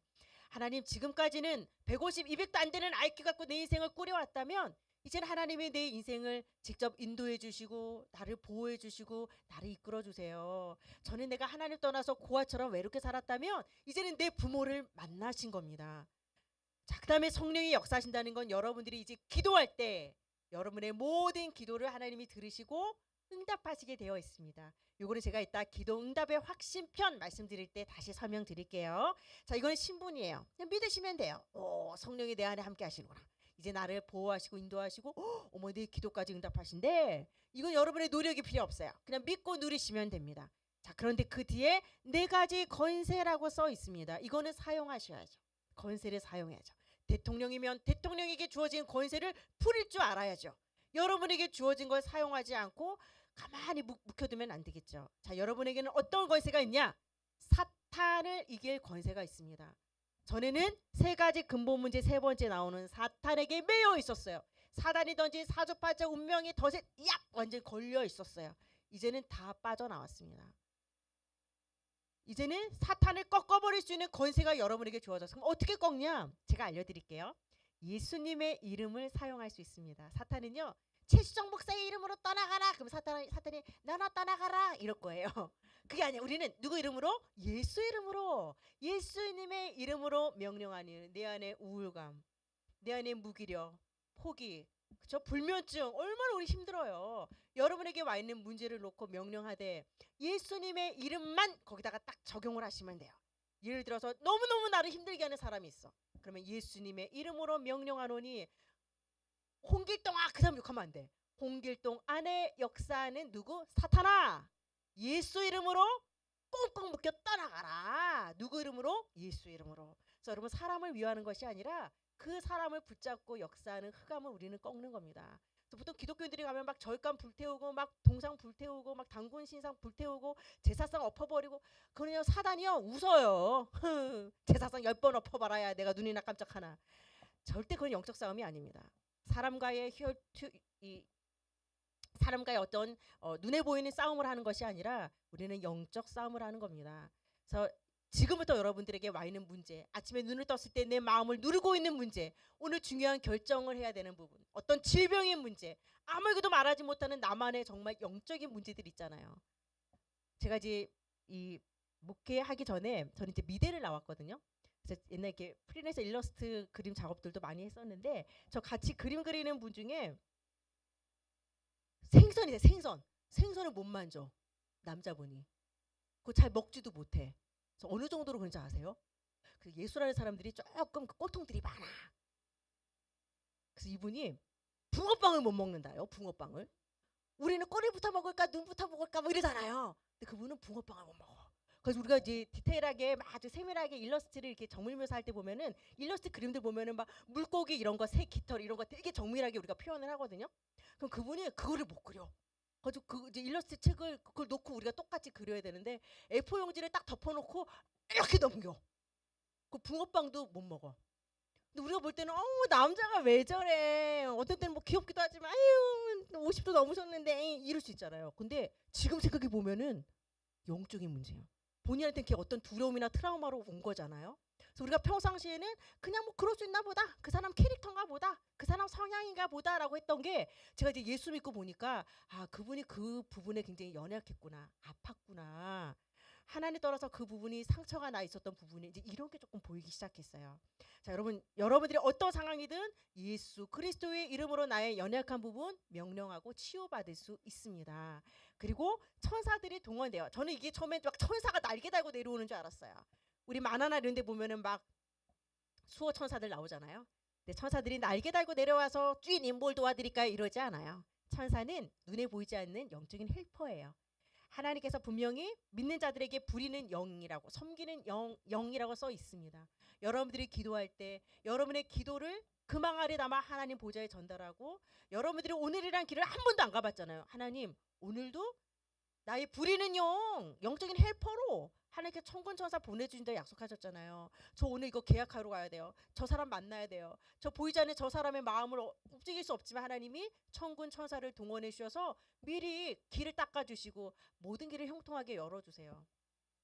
하나님, 지금까지는 150, 200도 안 되는 IQ 갖고 내 인생을 꾸려왔다면 이제는 하나님이 내 인생을 직접 인도해 주시고 나를 보호해 주시고 나를 이끌어 주세요. 저는 내가 하나님 떠나서 고아처럼 외롭게 살았다면 이제는 내 부모를 만나신 겁니다. 자, 그 다음에 성령이 역사하신다는 건 여러분들이 이제 기도할 때 여러분의 모든 기도를 하나님이 들으시고 응답하시게 되어 있습니다. 요거는 제가 이따 기도 응답의 확신편 말씀드릴 때 다시 설명드릴게요. 자, 이거는 신분이에요. 그냥 믿으시면 돼요. 오, 성령이 내 안에 함께 하시는구나. 이제 나를 보호하시고 인도하시고 어머, 내 기도까지 응답하신대. 이건 여러분의 노력이 필요 없어요. 그냥 믿고 누리시면 됩니다. 자, 그런데 그 뒤에 네 가지 권세라고 써 있습니다. 이거는 사용하셔야죠. 권세를 사용해야죠. 대통령이면 대통령에게 주어진 권세를 부릴 줄 알아야죠. 여러분에게 주어진 걸 사용하지 않고 가만히 묵혀두면 안 되겠죠. 자, 여러분에게는 어떤 권세가 있냐? 사탄을 이길 권세가 있습니다. 전에는 세 가지 근본 문제 세 번째 나오는 사탄에게 매여 있었어요. 사단이 던진 사주팔자 운명이 덫에 약 완전 걸려 있었어요. 이제는 다 빠져나왔습니다. 이제는 사탄을 꺾어버릴 수 있는 권세가 여러분에게 주어져서 그럼 어떻게 꺾냐? 제가 알려드릴게요. 예수님의 이름을 사용할 수 있습니다. 사탄은요, 최수정 목사의 이름으로 떠나가라. 그럼 사탄이 너나 떠나가라 이럴 거예요. 그게 아니야. 우리는 누구 이름으로? 예수 이름으로, 예수님의 이름으로 명령하니 내 안에 우울감, 내 안에 무기력, 포기, 그쵸? 불면증 얼마나 우리 힘들어요. 여러분에게 와 있는 문제를 놓고 명령하되 예수님의 이름만 거기다가 딱 적용을 하시면 돼요. 예를 들어서 너무너무 나를 힘들게 하는 사람이 있어. 그러면 예수님의 이름으로 명령하노니 홍길동아, 그 사람 욕하면 안 돼. 홍길동 안에 역사하는 누구? 사탄아, 예수 이름으로 꽁꽁 묶여 떠나가라. 누구 이름으로? 예수 이름으로. 그래서 여러분, 사람을 위하는 것이 아니라 그 사람을 붙잡고 역사하는 흑암을 우리는 꺾는 겁니다. 그래서 보통 기독교인들이 가면 막 절간 불태우고 막 동상 불태우고 막 단군 신상 불태우고 제사상 엎어버리고, 그러냐 사단이요 웃어요. 제사상 10번 엎어봐라야 내가 눈이나 깜짝하나. 절대 그건 영적 싸움이 아닙니다. 사람과의 사람과의 어떤 눈에 보이는 싸움을 하는 것이 아니라 우리는 영적 싸움을 하는 겁니다. 그래서 지금부터 여러분들에게 와 있는 문제, 아침에 눈을 떴을 때 내 마음을 누르고 있는 문제, 오늘 중요한 결정을 해야 되는 부분, 어떤 질병의 문제, 아무에게도 말하지 못하는 나만의 정말 영적인 문제들 있잖아요. 제가 이제 이 목회하기 전에 저는 이제 미대를 나왔거든요. 그래서 옛날에 이렇게 프리랜서 일러스트 그림 작업들도 많이 했었는데, 저 같이 그림 그리는 분 중에 생선이래. 생선을 못 만져, 남자분이. 그거 잘 먹지도 못해. 그래서 어느 정도로 그런지 아세요? 그 예술하는 사람들이 조금 그 꼴통들이 많아. 그래서 이분이 붕어빵을 못 먹는다요. 붕어빵을. 우리는 꼬리부터 먹을까 눈부터 먹을까 뭐 이러잖아요. 근데 그분은 붕어빵을 못 먹어. 그래서 우리가 이제 디테일하게 아주 세밀하게 일러스트를 이렇게 정밀 묘사할 때 보면은, 일러스트 그림들 보면은 막 물고기 이런 거, 새, 깃털 이런 거 되게 정밀하게 우리가 표현을 하거든요. 그럼 그분이 그거를 못 그려. 가지고 그 이제 일러스트 책을 그걸 놓고 우리가 똑같이 그려야 되는데 A4 용지를 딱 덮어놓고 이렇게 넘겨. 그 붕어빵도 못 먹어. 근데 우리가 볼 때는 남자가 왜 저래? 어떤 때는 뭐 귀엽기도 하지만 아유 50도 넘으셨는데 이럴 수 있잖아요. 근데 지금 생각해 보면은 영적인 문제예요. 본인한테 그게 어떤 두려움이나 트라우마로 온 거잖아요. 그래서 우리가 평상시에는 그냥 뭐 그럴 수 있나 보다, 그 사람 캐릭터인가 보다, 그 사람 성향인가 보다라고 했던 게, 제가 이제 예수 믿고 보니까 아, 그분이 그 부분에 굉장히 연약했구나, 아팠구나, 하나님 따라서 그 부분이 상처가 나 있었던 부분이 이제 이런 게 조금 보이기 시작했어요. 자, 여러분들이 어떤 상황이든 예수 그리스도의 이름으로 나의 연약한 부분 명령하고 치유받을 수 있습니다. 그리고 천사들이 동원돼요. 저는 이게 처음에 막 천사가 날개 달고 내려오는 줄 알았어요. 우리 만화나 이런 데 보면은 막 수호 천사들 나오잖아요. 근데 천사들이 날개 달고 내려와서 주인님 뭘 도와드릴까요? 이러지 않아요. 천사는 눈에 보이지 않는 영적인 헬퍼예요. 하나님께서 분명히 믿는 자들에게 부리는 영이라고, 섬기는 영이라고 써 있습니다. 여러분들이 기도할 때 여러분의 기도를 금방 아래 담아 하나님 보좌에 전달하고, 여러분들이 오늘이란 길을 한 번도 안 가봤잖아요. 하나님 오늘도 나의 부리는 영, 영적인 헬퍼로 하나님께 천군 천사 보내주신다 약속하셨잖아요. 저 오늘 이거 계약하러 가야 돼요. 저 사람 만나야 돼요. 저 보이지 않는 저 사람의 마음을 움직일 수 없지만 하나님이 천군 천사를 동원해 주셔서 미리 길을 닦아주시고 모든 길을 형통하게 열어주세요.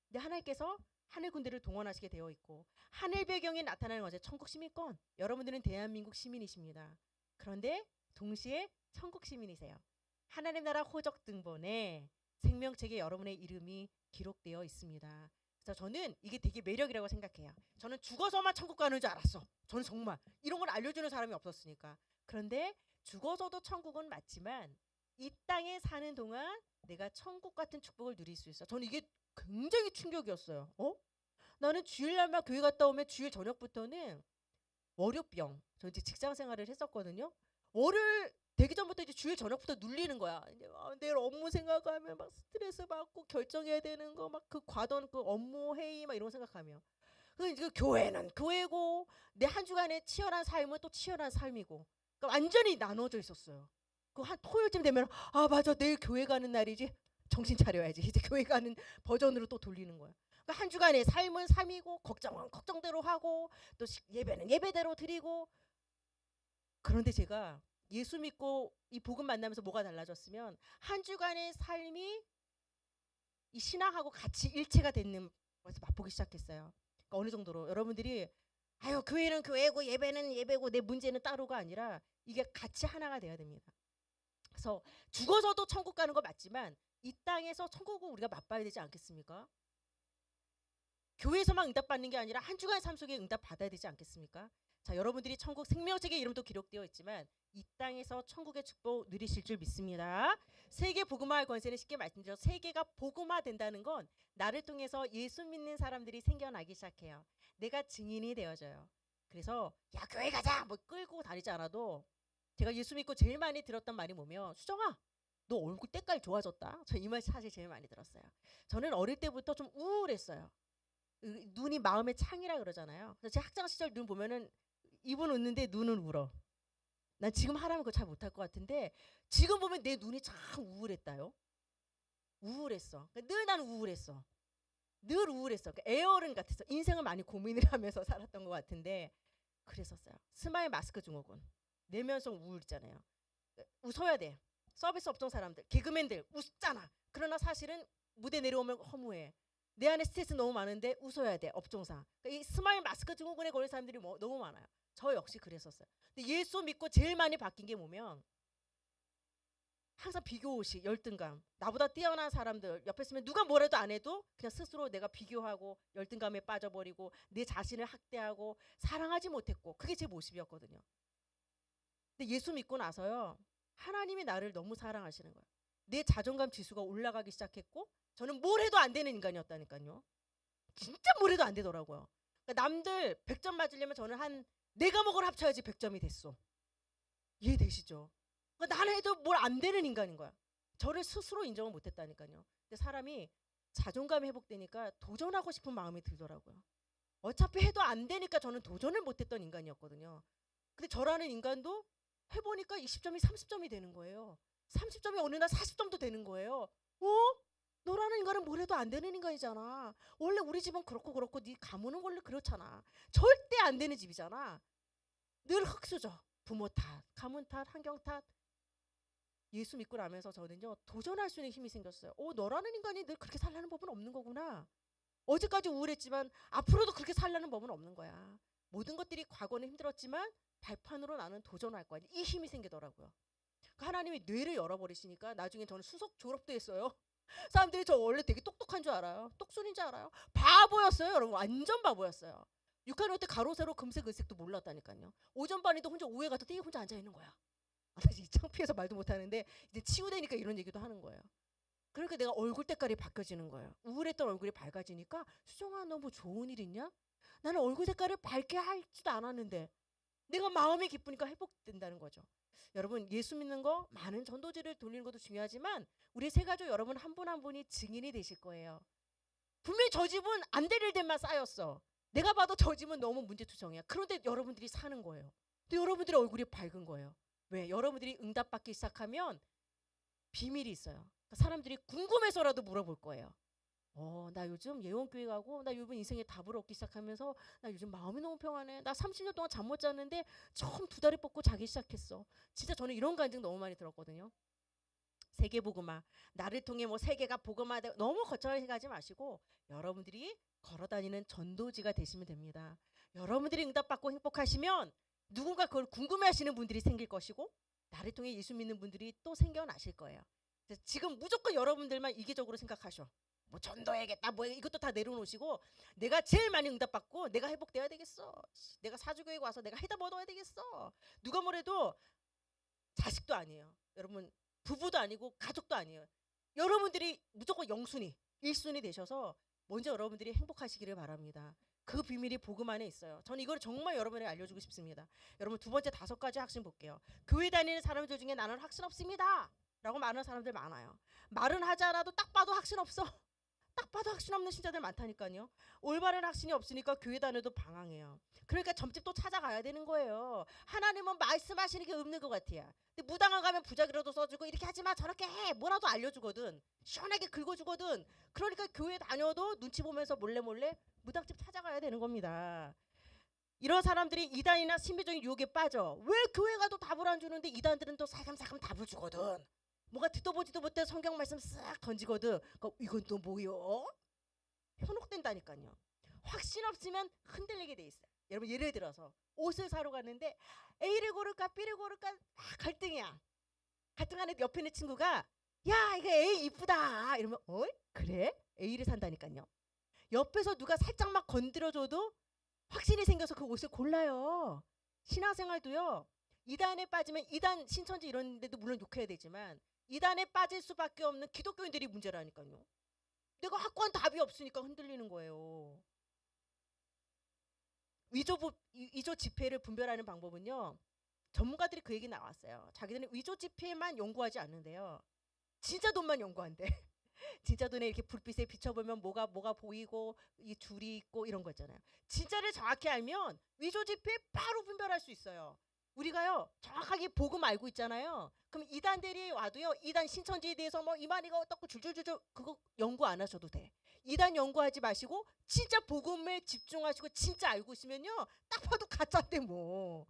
근데 하나님께서 하늘 군대를 동원하시게 되어 있고 하늘 배경에 나타나는 것은 천국 시민권. 여러분들은 대한민국 시민이십니다. 그런데 동시에 천국 시민이세요. 하나님 나라 호적 등본에 생명책에 여러분의 이름이 기록되어 있습니다. 그래서 저는 이게 되게 매력이라고 생각해요. 저는 죽어서만 천국 가는 줄 알았어. 저는 정말 이런 걸 알려주는 사람이 없었으니까. 그런데 죽어서도 천국은 맞지만 이 땅에 사는 동안 내가 천국 같은 축복을 누릴 수 있어. 저는 이게 굉장히 충격이었어요. 나는 주일날만 교회 갔다 오면 주일 저녁부터는 월요병. 저 이제 직장 생활을 했었거든요. 월요일 되기 전부터 이제 주일 저녁부터 눌리는 거야. 이제 내일 업무 생각하면 막 스트레스 받고 결정해야 되는 거 막 그 과도한 그 업무 회의 막 이런 거 생각하며. 그 이제 교회는 교회고 내 한 주간의 치열한 삶은 또 치열한 삶이고. 그러니까 완전히 나눠져 있었어요. 그 한 토요일쯤 되면 아 맞아 내일 교회 가는 날이지. 정신 차려야지. 이제 교회 가는 버전으로 또 돌리는 거야. 그러니까 한 주간의 삶은 삶이고 걱정은 걱정대로 하고 또 예배는 예배대로 드리고. 그런데 제가 예수 믿고 이 복음 만나면서 뭐가 달라졌으면 한 주간의 삶이 이 신앙하고 같이 일체가 되는 것을 맛보기 시작했어요. 그러니까 어느 정도로 여러분들이 아유 교회는 교회고 예배는 예배고 내 문제는 따로가 아니라 이게 같이 하나가 돼야 됩니다. 그래서 죽어서도 천국 가는 거 맞지만 이 땅에서 천국을 우리가 맛봐야 되지 않겠습니까? 교회에서만 응답받는 게 아니라 한 주간의 삶 속에 응답받아야 되지 않겠습니까? 자, 여러분들이 천국 생명책에 이름도 기록되어 있지만 이 땅에서 천국의 축복 누리실 줄 믿습니다. 세계 복음화할 권세는 쉽게 말씀드려 세계가 복음화된다는 건 나를 통해서 예수 믿는 사람들이 생겨나기 시작해요. 내가 증인이 되어져요. 그래서 야 교회 가자 뭐 끌고 다니지 않아도 제가 예수 믿고 제일 많이 들었던 말이 뭐면 수정아 너 얼굴 때깔 좋아졌다. 저 이 말 사실 제일 많이 들었어요. 저는 어릴 때부터 좀 우울했어요. 눈이 마음의 창이라 그러잖아요. 그래서 제 학창 시절 눈 보면은 입은 웃는데 눈은 울어. 난 지금 하라면 그거 잘 못할 것 같은데 지금 보면 내 눈이 참 우울했다요. 우울했어. 그러니까 늘 난 우울했어. 늘 우울했어. 그러니까 에어른 같았어. 인생을 많이 고민을 하면서 살았던 것 같은데 그랬었어요. 스마일 마스크 증후군. 내면성 우울 있잖아요. 웃어야 돼. 서비스 업종 사람들, 개그맨들 웃잖아. 그러나 사실은 무대 내려오면 허무해. 내 안에 스트레스 너무 많은데 웃어야 돼. 업종상. 그러니까 이 스마일 마스크 증후군에 걸린 사람들이 너무 많아요. 저 역시 그랬었어요. 근데 예수 믿고 제일 많이 바뀐 게 뭐면 항상 비교의식, 열등감. 나보다 뛰어난 사람들 옆에 있으면 누가 뭐라도 안 해도 그냥 스스로 내가 비교하고 열등감에 빠져버리고 내 자신을 학대하고 사랑하지 못했고 그게 제 모습이었거든요. 근데 예수 믿고 나서요. 하나님이 나를 너무 사랑하시는 거예요. 내 자존감 지수가 올라가기 시작했고 저는 뭘 해도 안 되는 인간이었다니까요. 진짜 뭘 해도 안 되더라고요. 그러니까 남들 100점 맞으려면 저는 한 4과목을 합쳐야지 100점이 됐어. 이해되시죠? 그러니까 나는 해도 뭘 안 되는 인간인 거야. 저를 스스로 인정을 못했다니까요. 근데 사람이 자존감이 회복되니까 도전하고 싶은 마음이 들더라고요. 어차피 해도 안 되니까 저는 도전을 못했던 인간이었거든요. 근데 저라는 인간도 해보니까 20점이 30점이 되는 거예요. 30점이 어느 날 40점도 되는 거예요. 너라는 인간은 뭘 해도 안 되는 인간이잖아. 원래 우리 집은 그렇고 네 가문은 원래 그렇잖아. 절대 안 되는 집이잖아. 늘 흙수저. 부모 탓, 가문 탓, 환경 탓. 예수 믿고 나면서 저는요. 도전할 수 있는 힘이 생겼어요. 너라는 인간이 늘 그렇게 살라는 법은 없는 거구나. 어제까지 우울했지만 앞으로도 그렇게 살라는 법은 없는 거야. 모든 것들이 과거는 힘들었지만 발판으로 나는 도전할 거야. 이 힘이 생기더라고요. 하나님이 뇌를 열어버리시니까 나중에 저는 수석 졸업도 했어요. 사람들이 저 원래 되게 똑똑한 줄 알아요. 똑순인 줄 알아요. 바보였어요. 여러분 완전 바보였어요. 6학년 때 가로 세로 금색 은색도 몰랐다니까요. 오전반에도 혼자 오해 같아 되게 혼자 앉아있는 거야. 사실 창피해서 말도 못하는데 이제 치유되니까 이런 얘기도 하는 거예요. 그러니까 내가 얼굴 때깔이 바뀌어지는 거예요. 우울했던 얼굴이 밝아지니까 수정아 너 뭐 좋은 일 있냐? 나는 얼굴 색깔을 밝게 하지도 않았는데 내가 마음이 기쁘니까 회복된다는 거죠. 여러분 예수 믿는 거 많은 전도지를 돌리는 것도 중요하지만 우리 세 가족 여러분 한 분 한 분이 증인이 되실 거예요. 분명히 저 집은 안 될 일들만 쌓였어. 내가 봐도 저 집은 너무 문제투성이야. 그런데 여러분들이 사는 거예요. 또 여러분들의 얼굴이 밝은 거예요. 왜? 여러분들이 응답받기 시작하면 비밀이 있어요. 사람들이 궁금해서라도 물어볼 거예요. 나 요즘 예원교회 가고 나 요즘 인생에 답을 얻기 시작하면서 나 요즘 마음이 너무 평안해. 나 30년 동안 잠 못 잤는데 처음 두 다리 뻗고 자기 시작했어. 진짜 저는 이런 간증 너무 많이 들었거든요. 세계복음화 나를 통해 뭐 세계가 복음화 너무 거창하게 가지 마시고 여러분들이 걸어다니는 전도지가 되시면 됩니다. 여러분들이 응답받고 행복하시면 누군가 그걸 궁금해하시는 분들이 생길 것이고 나를 통해 예수 믿는 분들이 또 생겨나실 거예요. 지금 무조건 여러분들만 이기적으로 생각하셔. 뭐 전도해야겠다 뭐 이것도 다 내려놓으시고 내가 제일 많이 응답받고 내가 회복돼야 되겠어. 내가 사주교회 와서 내가 해다 얻어야 되겠어. 누가 뭐래도 자식도 아니에요. 여러분 부부도 아니고 가족도 아니에요. 여러분들이 무조건 영순위 1순위 되셔서 먼저 여러분들이 행복하시기를 바랍니다. 그 비밀이 복음 안에 있어요. 저는 이걸 정말 여러분에게 알려주고 싶습니다. 여러분 두 번째 5가지 확신 볼게요. 교회 다니는 사람들 중에 나는 확신 없습니다 라고 말하는 사람들 많아요. 말은 하지 않아도 딱 봐도 확신 없어. 딱 봐도 확신 없는 신자들 많다니까요. 올바른 확신이 없으니까 교회 다녀도 방황해요. 그러니까 점집 또 찾아가야 되는 거예요. 하나님은 말씀하시는 게 없는 것 같아요. 근데 무당을 가면 부작이라도 써주고 이렇게 하지 마 저렇게 해 뭐라도 알려주거든. 시원하게 긁어주거든. 그러니까 교회 다녀도 눈치 보면서 몰래 무당집 찾아가야 되는 겁니다. 이런 사람들이 이단이나 신비적인 유혹에 빠져. 왜 교회 가도 답을 안 주는데 이단들은 또 살금살금 답을 주거든. 뭐가 듣도 보지도 못해 성경 말씀 싹 던지거든. 이건 또 뭐요? 현혹된다니까요. 확신 없으면 흔들리게 돼 있어요. 여러분 예를 들어서 옷을 사러 갔는데 A를 고를까 B를 고를까 갈등이야. 갈등하는 옆에 있는 친구가 야 이거 A 이쁘다 이러면 그래? A를 산다니까요. 옆에서 누가 살짝 막 건드려줘도 확신이 생겨서 그 옷을 골라요. 신앙생활도요. 이단에 빠지면 이단 신천지 이런 데도 물론 욕해야 되지만 이단에 빠질 수밖에 없는 기독교인들이 문제라니까요. 내가 확고한 답이 없으니까 흔들리는 거예요. 위조 지폐를 분별하는 방법은요. 전문가들이 그 얘기 나왔어요. 자기들은 위조 지폐만 연구하지 않는데요. 진짜 돈만 연구한대. 진짜 돈에 이렇게 불빛에 비춰보면 뭐가 보이고 이 줄이 있고 이런 거 있잖아요. 진짜를 정확히 알면 위조 지폐 바로 분별할 수 있어요. 우리가요 정확하게 복음 알고 있잖아요. 그럼 이단들이 와도요 이단 신천지에 대해서 뭐 이만희가 어떻고 줄줄줄줄 그거 연구 안 하셔도 돼. 이단 연구하지 마시고 진짜 복음에 집중하시고 진짜 알고 있으면요 딱 봐도 가짜인데 뭐.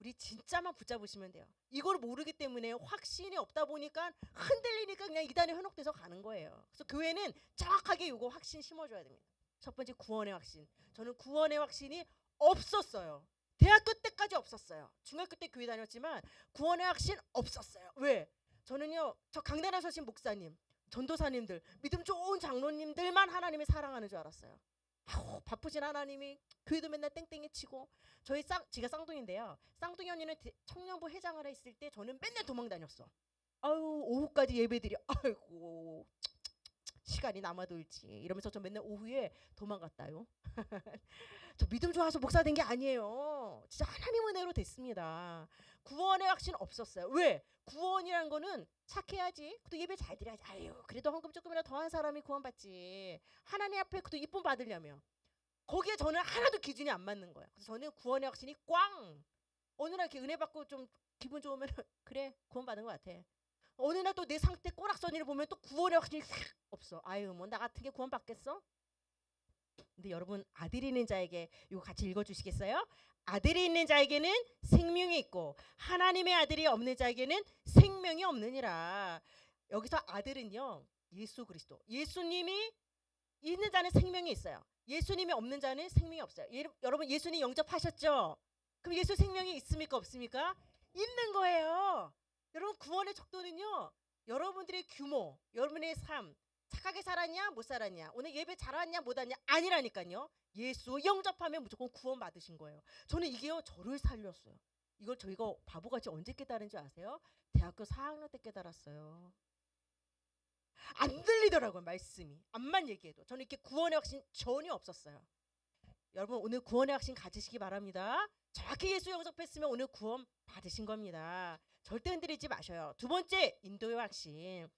우리 진짜만 붙잡으시면 돼요. 이걸 모르기 때문에 확신이 없다 보니까 흔들리니까 그냥 이단에 현혹돼서 가는 거예요. 그래서 교회는 정확하게 이거 확신 심어줘야 됩니다. 첫 번째 구원의 확신. 저는 구원의 확신이 없었어요. 대학교 때까지 없었어요. 중학교 때 교회 다녔지만 구원의 확신 없었어요. 왜? 저는요 저 강단에 서신 목사님 전도사님들 믿음 좋은 장로님들만 하나님이 사랑하는 줄 알았어요. 바쁘신 하나님이 교회도 맨날 땡땡이 치고 제가 쌍둥이인데요. 쌍둥이 언니는 청년부 회장을 했을 때 저는 맨날 도망 다녔어. 오후까지 예배드려. 아이고 시간이 남아돌지 이러면서 저 맨날 오후에 도망갔다요. 저 믿음 좋아서 목사 된 게 아니에요. 진짜 하나님 은혜로 됐습니다. 구원의 확신 없었어요. 왜? 구원이란 거는 착해야지. 그래도 예배 잘 드려야지. 아유 그래도 헌금 조금이라도 더한 사람이 구원받지. 하나님 앞에 그래도 이쁨 받으려면. 거기에 저는 하나도 기준이 안 맞는 거예요. 그래서 저는 구원의 확신이 꽝. 어느 날 이렇게 은혜 받고 좀 기분 좋으면 그래 구원받은 것 같아. 어느 날 또 내 상태 꼬락서니를 보면 또 구원의 확신이 싹 없어. 아유 뭐 나 같은 게 구원받겠어? 근데 여러분 아들이 있는 자에게 이거 같이 읽어주시겠어요? 아들이 있는 자에게는 생명이 있고 하나님의 아들이 없는 자에게는 생명이 없느니라. 여기서 아들은요 예수 그리스도. 예수님이 있는 자는 생명이 있어요. 예수님이 없는 자는 생명이 없어요. 여러분 예수님 영접하셨죠? 그럼 예수 생명이 있습니까 없습니까? 있는 거예요. 여러분 구원의 척도는요 여러분들의 규모, 여러분의 삶 착하게 살았냐 못 살았냐 오늘 예배 잘 왔냐 못 왔냐 아니라니까요. 예수 영접하면 무조건 구원 받으신 거예요. 저는 이게요 저를 살렸어요. 이걸 저희가 바보같이 언제 깨달은지 아세요? 대학교 4학년 때 깨달았어요. 안 들리더라고요 말씀이. 암만 얘기해도 저는 이렇게 구원의 확신 전혀 없었어요. 여러분 오늘 구원의 확신 가지시기 바랍니다. 정확히 예수 영접했으면 오늘 구원 받으신 겁니다. 절대 흔들리지 마셔요. 두 번째 인도의 확신.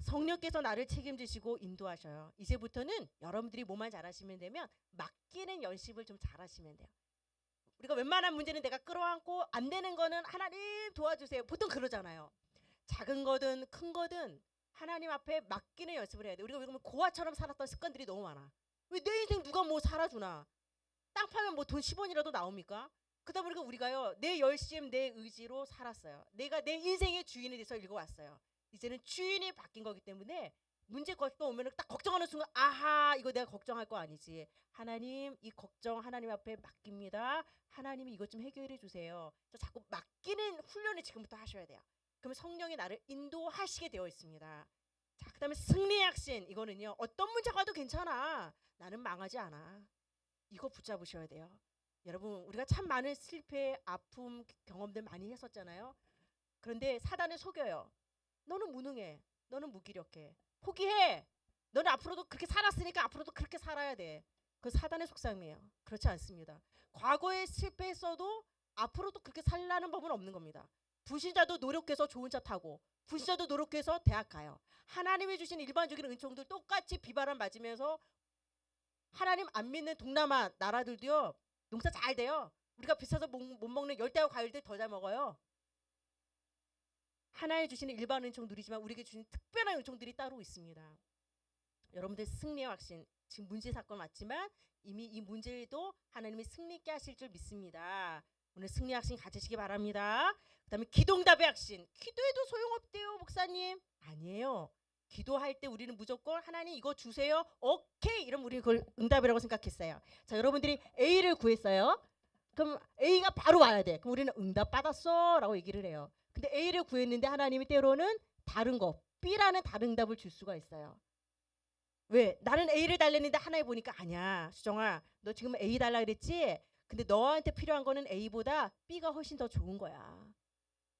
성령께서 나를 책임지시고 인도하셔요. 이제부터는 여러분들이 뭐만 잘하시면 되면 맡기는 연습을 좀 잘하시면 돼요. 우리가 웬만한 문제는 내가 끌어안고 안 되는 거는 하나님 도와주세요. 보통 그러잖아요. 작은 거든 큰 거든 하나님 앞에 맡기는 연습을 해야 돼. 우리가 왜 그러면 고아처럼 살았던 습관들이 너무 많아. 왜 내 인생 누가 뭐 살아주나? 땅 파면 뭐 돈 10원이라도 나옵니까? 그러다 보니까 우리가요, 내 열심, 내 의지로 살았어요. 내가 내 인생의 주인이 돼서 읽어왔어요. 이제는 주인이 바뀐 거기 때문에 문제 걱정 오면 딱 걱정하는 순간, 아하, 이거 내가 걱정할 거 아니지. 하나님, 이 걱정 하나님 앞에 맡깁니다. 하나님이 이것 좀 해결해 주세요. 저 자꾸 맡기는 훈련을 지금부터 하셔야 돼요. 그러면 성령이 나를 인도하시게 되어 있습니다. 자, 그 다음에 승리의 확신. 이거는요, 어떤 문제가 와도 괜찮아. 나는 망하지 않아. 이거 붙잡으셔야 돼요. 여러분, 우리가 참 많은 실패, 아픔 경험들 많이 했었잖아요. 그런데 사단을 속여요. 너는 무능해. 너는 무기력해. 포기해. 너는 앞으로도 그렇게 살았으니까 앞으로도 그렇게 살아야 돼. 그 사단의 속삭임이에요. 그렇지 않습니다. 과거에 실패했어도 앞으로도 그렇게 살라는 법은 없는 겁니다. 불신자도 노력해서 좋은 차 타고, 불신자도 노력해서 대학 가요. 하나님이 주신 일반적인 은총들 똑같이 비바람 맞으면서 하나님 안 믿는 동남아 나라들도요, 농사 잘 돼요. 우리가 비싸서 못 먹는 열대어 과일들 더 잘 먹어요. 하나님 주시는 일반 은총 누리지만 우리에게 주신 특별한 은총들이 따로 있습니다. 여러분들 승리의 확신, 지금 문제 사건 맞지만 이미 이 문제에도 하나님이 승리있게 하실 줄 믿습니다. 오늘 승리의 확신 가지시기 바랍니다. 그 다음에 기도응답의 확신. 기도해도 소용없대요, 목사님. 아니에요. 기도할 때 우리는 무조건 하나님 이거 주세요. 오케이. 이러면 우리는 그걸 응답이라고 생각했어요. 자, 여러분들이 A를 구했어요. 그럼 A가 바로 와야 돼. 그럼 우리는 응답 받았어 라고 얘기를 해요. 근데 A를 구했는데 하나님이 때로는 다른 거, B라는 다른 응답을 줄 수가 있어요. 왜? 나는 A를 달랬는데 하나님 보니까, 아니야, 수정아, 너 지금 A 달라 그랬지? 근데 너한테 필요한 거는 A보다 B가 훨씬 더 좋은 거야.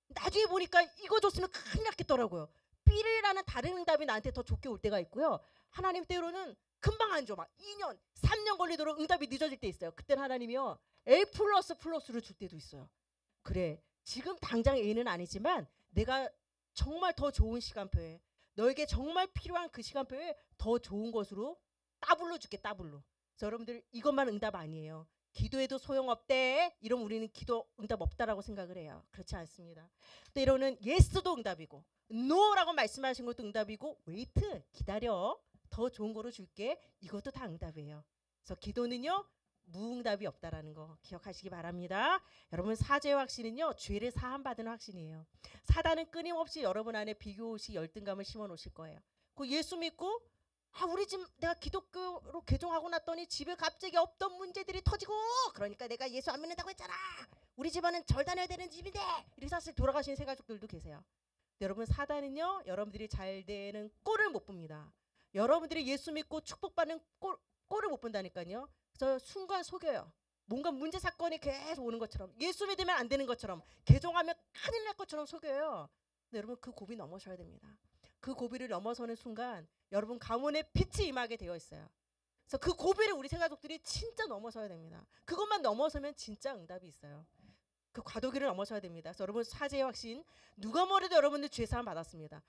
나중에 보니까 이거 줬으면 큰일 났겠더라고요. B라는 다른 응답이 나한테 더 좋게 올 때가 있고요. 하나님 때로는 금방 안 줘. 막 2년, 3년 걸리도록 응답이 늦어질 때 있어요. 그때는 하나님이요, A 플러스를 줄 때도 있어요. 그래, 지금 당장 A는 아니지만 내가 정말 더 좋은 시간표에, 너에게 정말 필요한 그 시간표에 더 좋은 것으로 따블로 줄게, 따블로. 그래서 여러분들 이것만 응답 아니에요. 기도해도 소용없대. 이러면 우리는 기도 응답 없다라고 생각을 해요. 그렇지 않습니다. 또 이러는 예스도 응답이고, 노라고 말씀하신 것도 응답이고, 웨이트, 기다려, 더 좋은 거로 줄게, 이것도 다 응답이에요. 그래서 기도는요, 무응답이 없다라는 거 기억하시기 바랍니다. 여러분, 사죄의 확신은요, 죄를 사함받은 확신이에요. 사단은 끊임없이 여러분 안에 비교시 열등감을 심어 놓으실 거예요. 그 예수 믿고, 아, 우리 집 내가 기독교로 개종하고 났더니 집에 갑자기 없던 문제들이 터지고, 그러니까 내가 예수 안 믿는다고 했잖아. 우리 집안은 절 다녀야 되는 집인데, 이렇게 사실 돌아가신 새 가족들도 계세요. 여러분, 사단은요, 여러분들이 잘 되는 꼴을 못 봅니다. 여러분들이 예수 믿고 축복받는 꼴을 못 본다니까요. 그래서 순간 속여요. 뭔가 문제 사건이 계속 오는 것처럼, 예수 믿으면 안 되는 것처럼, 개종하면 큰일 날 것처럼 속여요. 근데 여러분, 그 고비 넘어셔야 됩니다. 그 고비를 넘어서는 순간 여러분 가문에 빛이 임하게 되어 있어요. 그래서 그 고비를 우리 새가족들이 진짜 넘어서야 됩니다. 그것만 넘어서면 진짜 응답이 있어요. 그 과도기를 넘어서야 됩니다. 그래서 여러분, 사죄의 확신, 누가 뭐래도 여러분들 죄사함 받았습니다.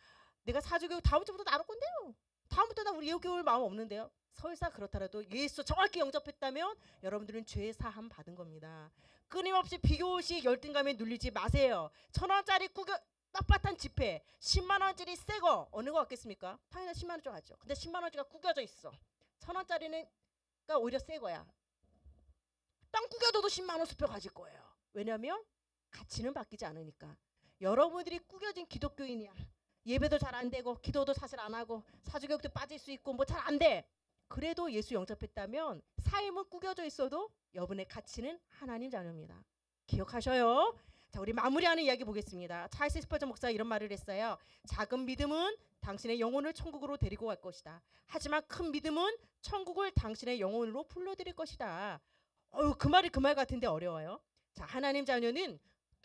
내가 사주교육 다음 주부터 나눌 건데요. 다음부터 나 우리 예우교회 마음 없는데요. 설사 그렇더라도 예수 정확히 영접했다면 여러분들은 죄사함 받은 겁니다. 끊임없이 비교시 열등감에 눌리지 마세요. 1,000원짜리 구겨 빳빳한 지폐, 10만 원짜리 새 거, 어느 거 같겠습니까? 당연히 10만 원짜리 같죠. 근데 10만 원짜리가 구겨져 있어. 1,000원짜리는 오히려 새 거야. 땅 구겨져도 10만 원 수표 가질 거예요. 왜냐하면 가치는 바뀌지 않으니까. 여러분들이 구겨진 기독교인이야. 예배도 잘 안 되고, 기도도 사실 안 하고, 사주교육도 빠질 수 있고, 뭐 잘 안 돼. 그래도 예수 영접했다면 삶은 구겨져 있어도 여러분의 가치는 하나님 자녀입니다. 기억하셔요. 자, 우리 마무리하는 이야기 보겠습니다. 찰스 스퍼전 목사가 이런 말을 했어요. 작은 믿음은 당신의 영혼을 천국으로 데리고 갈 것이다. 하지만 큰 믿음은 천국을 당신의 영혼으로 불러들일 것이다. 그 말이 그 말 같은데 어려워요. 자, 하나님 자녀는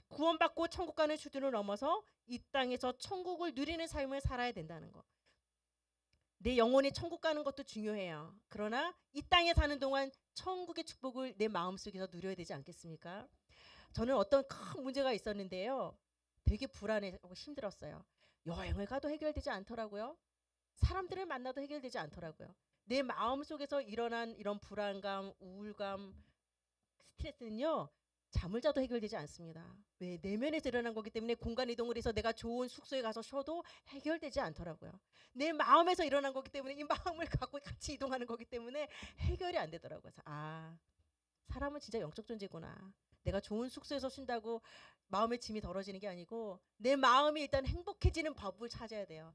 구원받고 천국 가는 수준을 넘어서 이 땅에서 천국을 누리는 삶을 살아야 된다는 거. 내 영혼이 천국 가는 것도 중요해요. 그러나 이 땅에 사는 동안 천국의 축복을 내 마음속에서 누려야 되지 않겠습니까? 저는 어떤 큰 문제가 있었는데요. 되게 불안해하고 힘들었어요. 여행을 가도 해결되지 않더라고요. 사람들을 만나도 해결되지 않더라고요. 내 마음속에서 일어난 이런 불안감, 우울감, 스트레스는요, 잠을 자도 해결되지 않습니다. 왜? 내면에서 일어난 거기 때문에 공간 이동을 해서 내가 좋은 숙소에 가서 쉬어도 해결되지 않더라고요. 내 마음에서 일어난 거기 때문에 이 마음을 갖고 같이 이동하는 거기 때문에 해결이 안 되더라고요. 그래서 사람은 진짜 영적 존재구나. 내가 좋은 숙소에서 쉰다고 마음의 짐이 덜어지는 게 아니고 내 마음이 일단 행복해지는 법을 찾아야 돼요.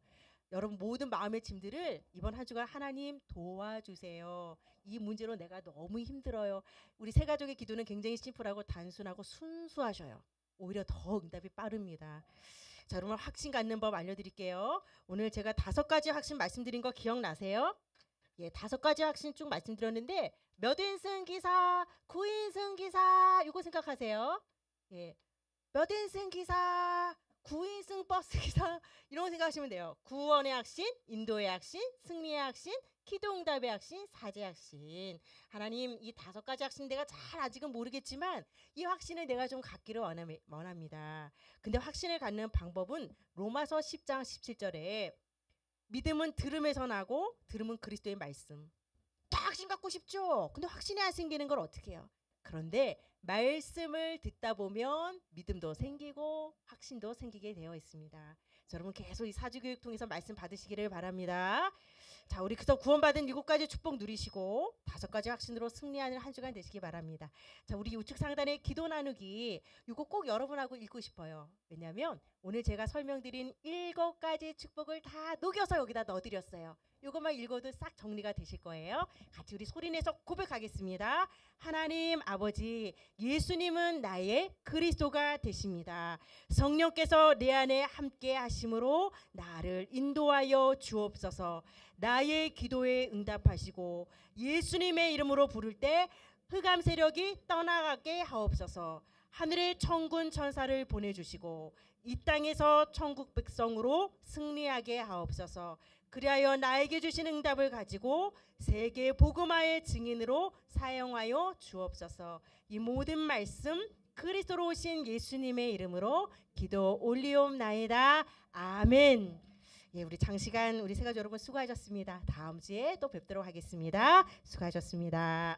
여러분 모든 마음의 짐들을 이번 한 주간 하나님 도와주세요. 이 문제로 내가 너무 힘들어요. 우리 세 가족의 기도는 굉장히 심플하고 단순하고 순수하셔요. 오히려 더 응답이 빠릅니다. 자, 여러분 확신 갖는 법 알려드릴게요. 오늘 제가 5가지 확신 말씀드린 거 기억나세요? 예, 5가지 확신 쭉 말씀드렸는데 몇 인승 기사, 9인승 기사 이거 생각하세요. 예, 몇 인승 기사, 9인승 버스 기사 이런 거 생각하시면 돼요. 구원의 확신, 인도의 확신, 승리의 확신, 기도응답의 확신, 사제의 확신. 하나님 이 5가지 확신 내가 잘 아직은 모르겠지만 이 확신을 내가 좀 갖기를 원합니다. 근데 확신을 갖는 방법은 로마서 10장 17절에 믿음은 들음에서 나고 들음은 그리스도의 말씀. 다 확신 갖고 싶죠. 근데 확신이 안 생기는 걸 어떻게 해요? 그런데 말씀을 듣다 보면 믿음도 생기고 확신도 생기게 되어 있습니다. 자, 여러분 계속 이 사주교육 통해서 말씀 받으시기를 바랍니다. 자, 우리 그래서 구원받은 7가지 축복 누리시고 5가지 확신으로 승리하는 한 주간 되시기 바랍니다. 자, 우리 우측 상단의 기도 나누기 이거 꼭 여러분하고 읽고 싶어요. 왜냐하면 오늘 제가 설명드린 7가지 축복을 다 녹여서 여기다 넣어드렸어요. 이것만 읽어도 싹 정리가 되실 거예요. 같이 우리 소리내서 고백하겠습니다. 하나님 아버지, 예수님은 나의 그리스도가 되십니다. 성령께서 내 안에 함께 하심으로 나를 인도하여 주옵소서. 나의 기도에 응답하시고 예수님의 이름으로 부를 때 흑암 세력이 떠나가게 하옵소서. 하늘의 천군 천사를 보내주시고 이 땅에서 천국 백성으로 승리하게 하옵소서. 그리하여 나에게 주신 응답을 가지고 세계 복음화의 증인으로 사용하여 주옵소서. 이 모든 말씀 그리스도로 오신 예수님의 이름으로 기도 올리옵나이다. 아멘. 예, 우리 장시간 우리 세 가족 여러분 수고하셨습니다. 다음 주에 또 뵙도록 하겠습니다. 수고하셨습니다.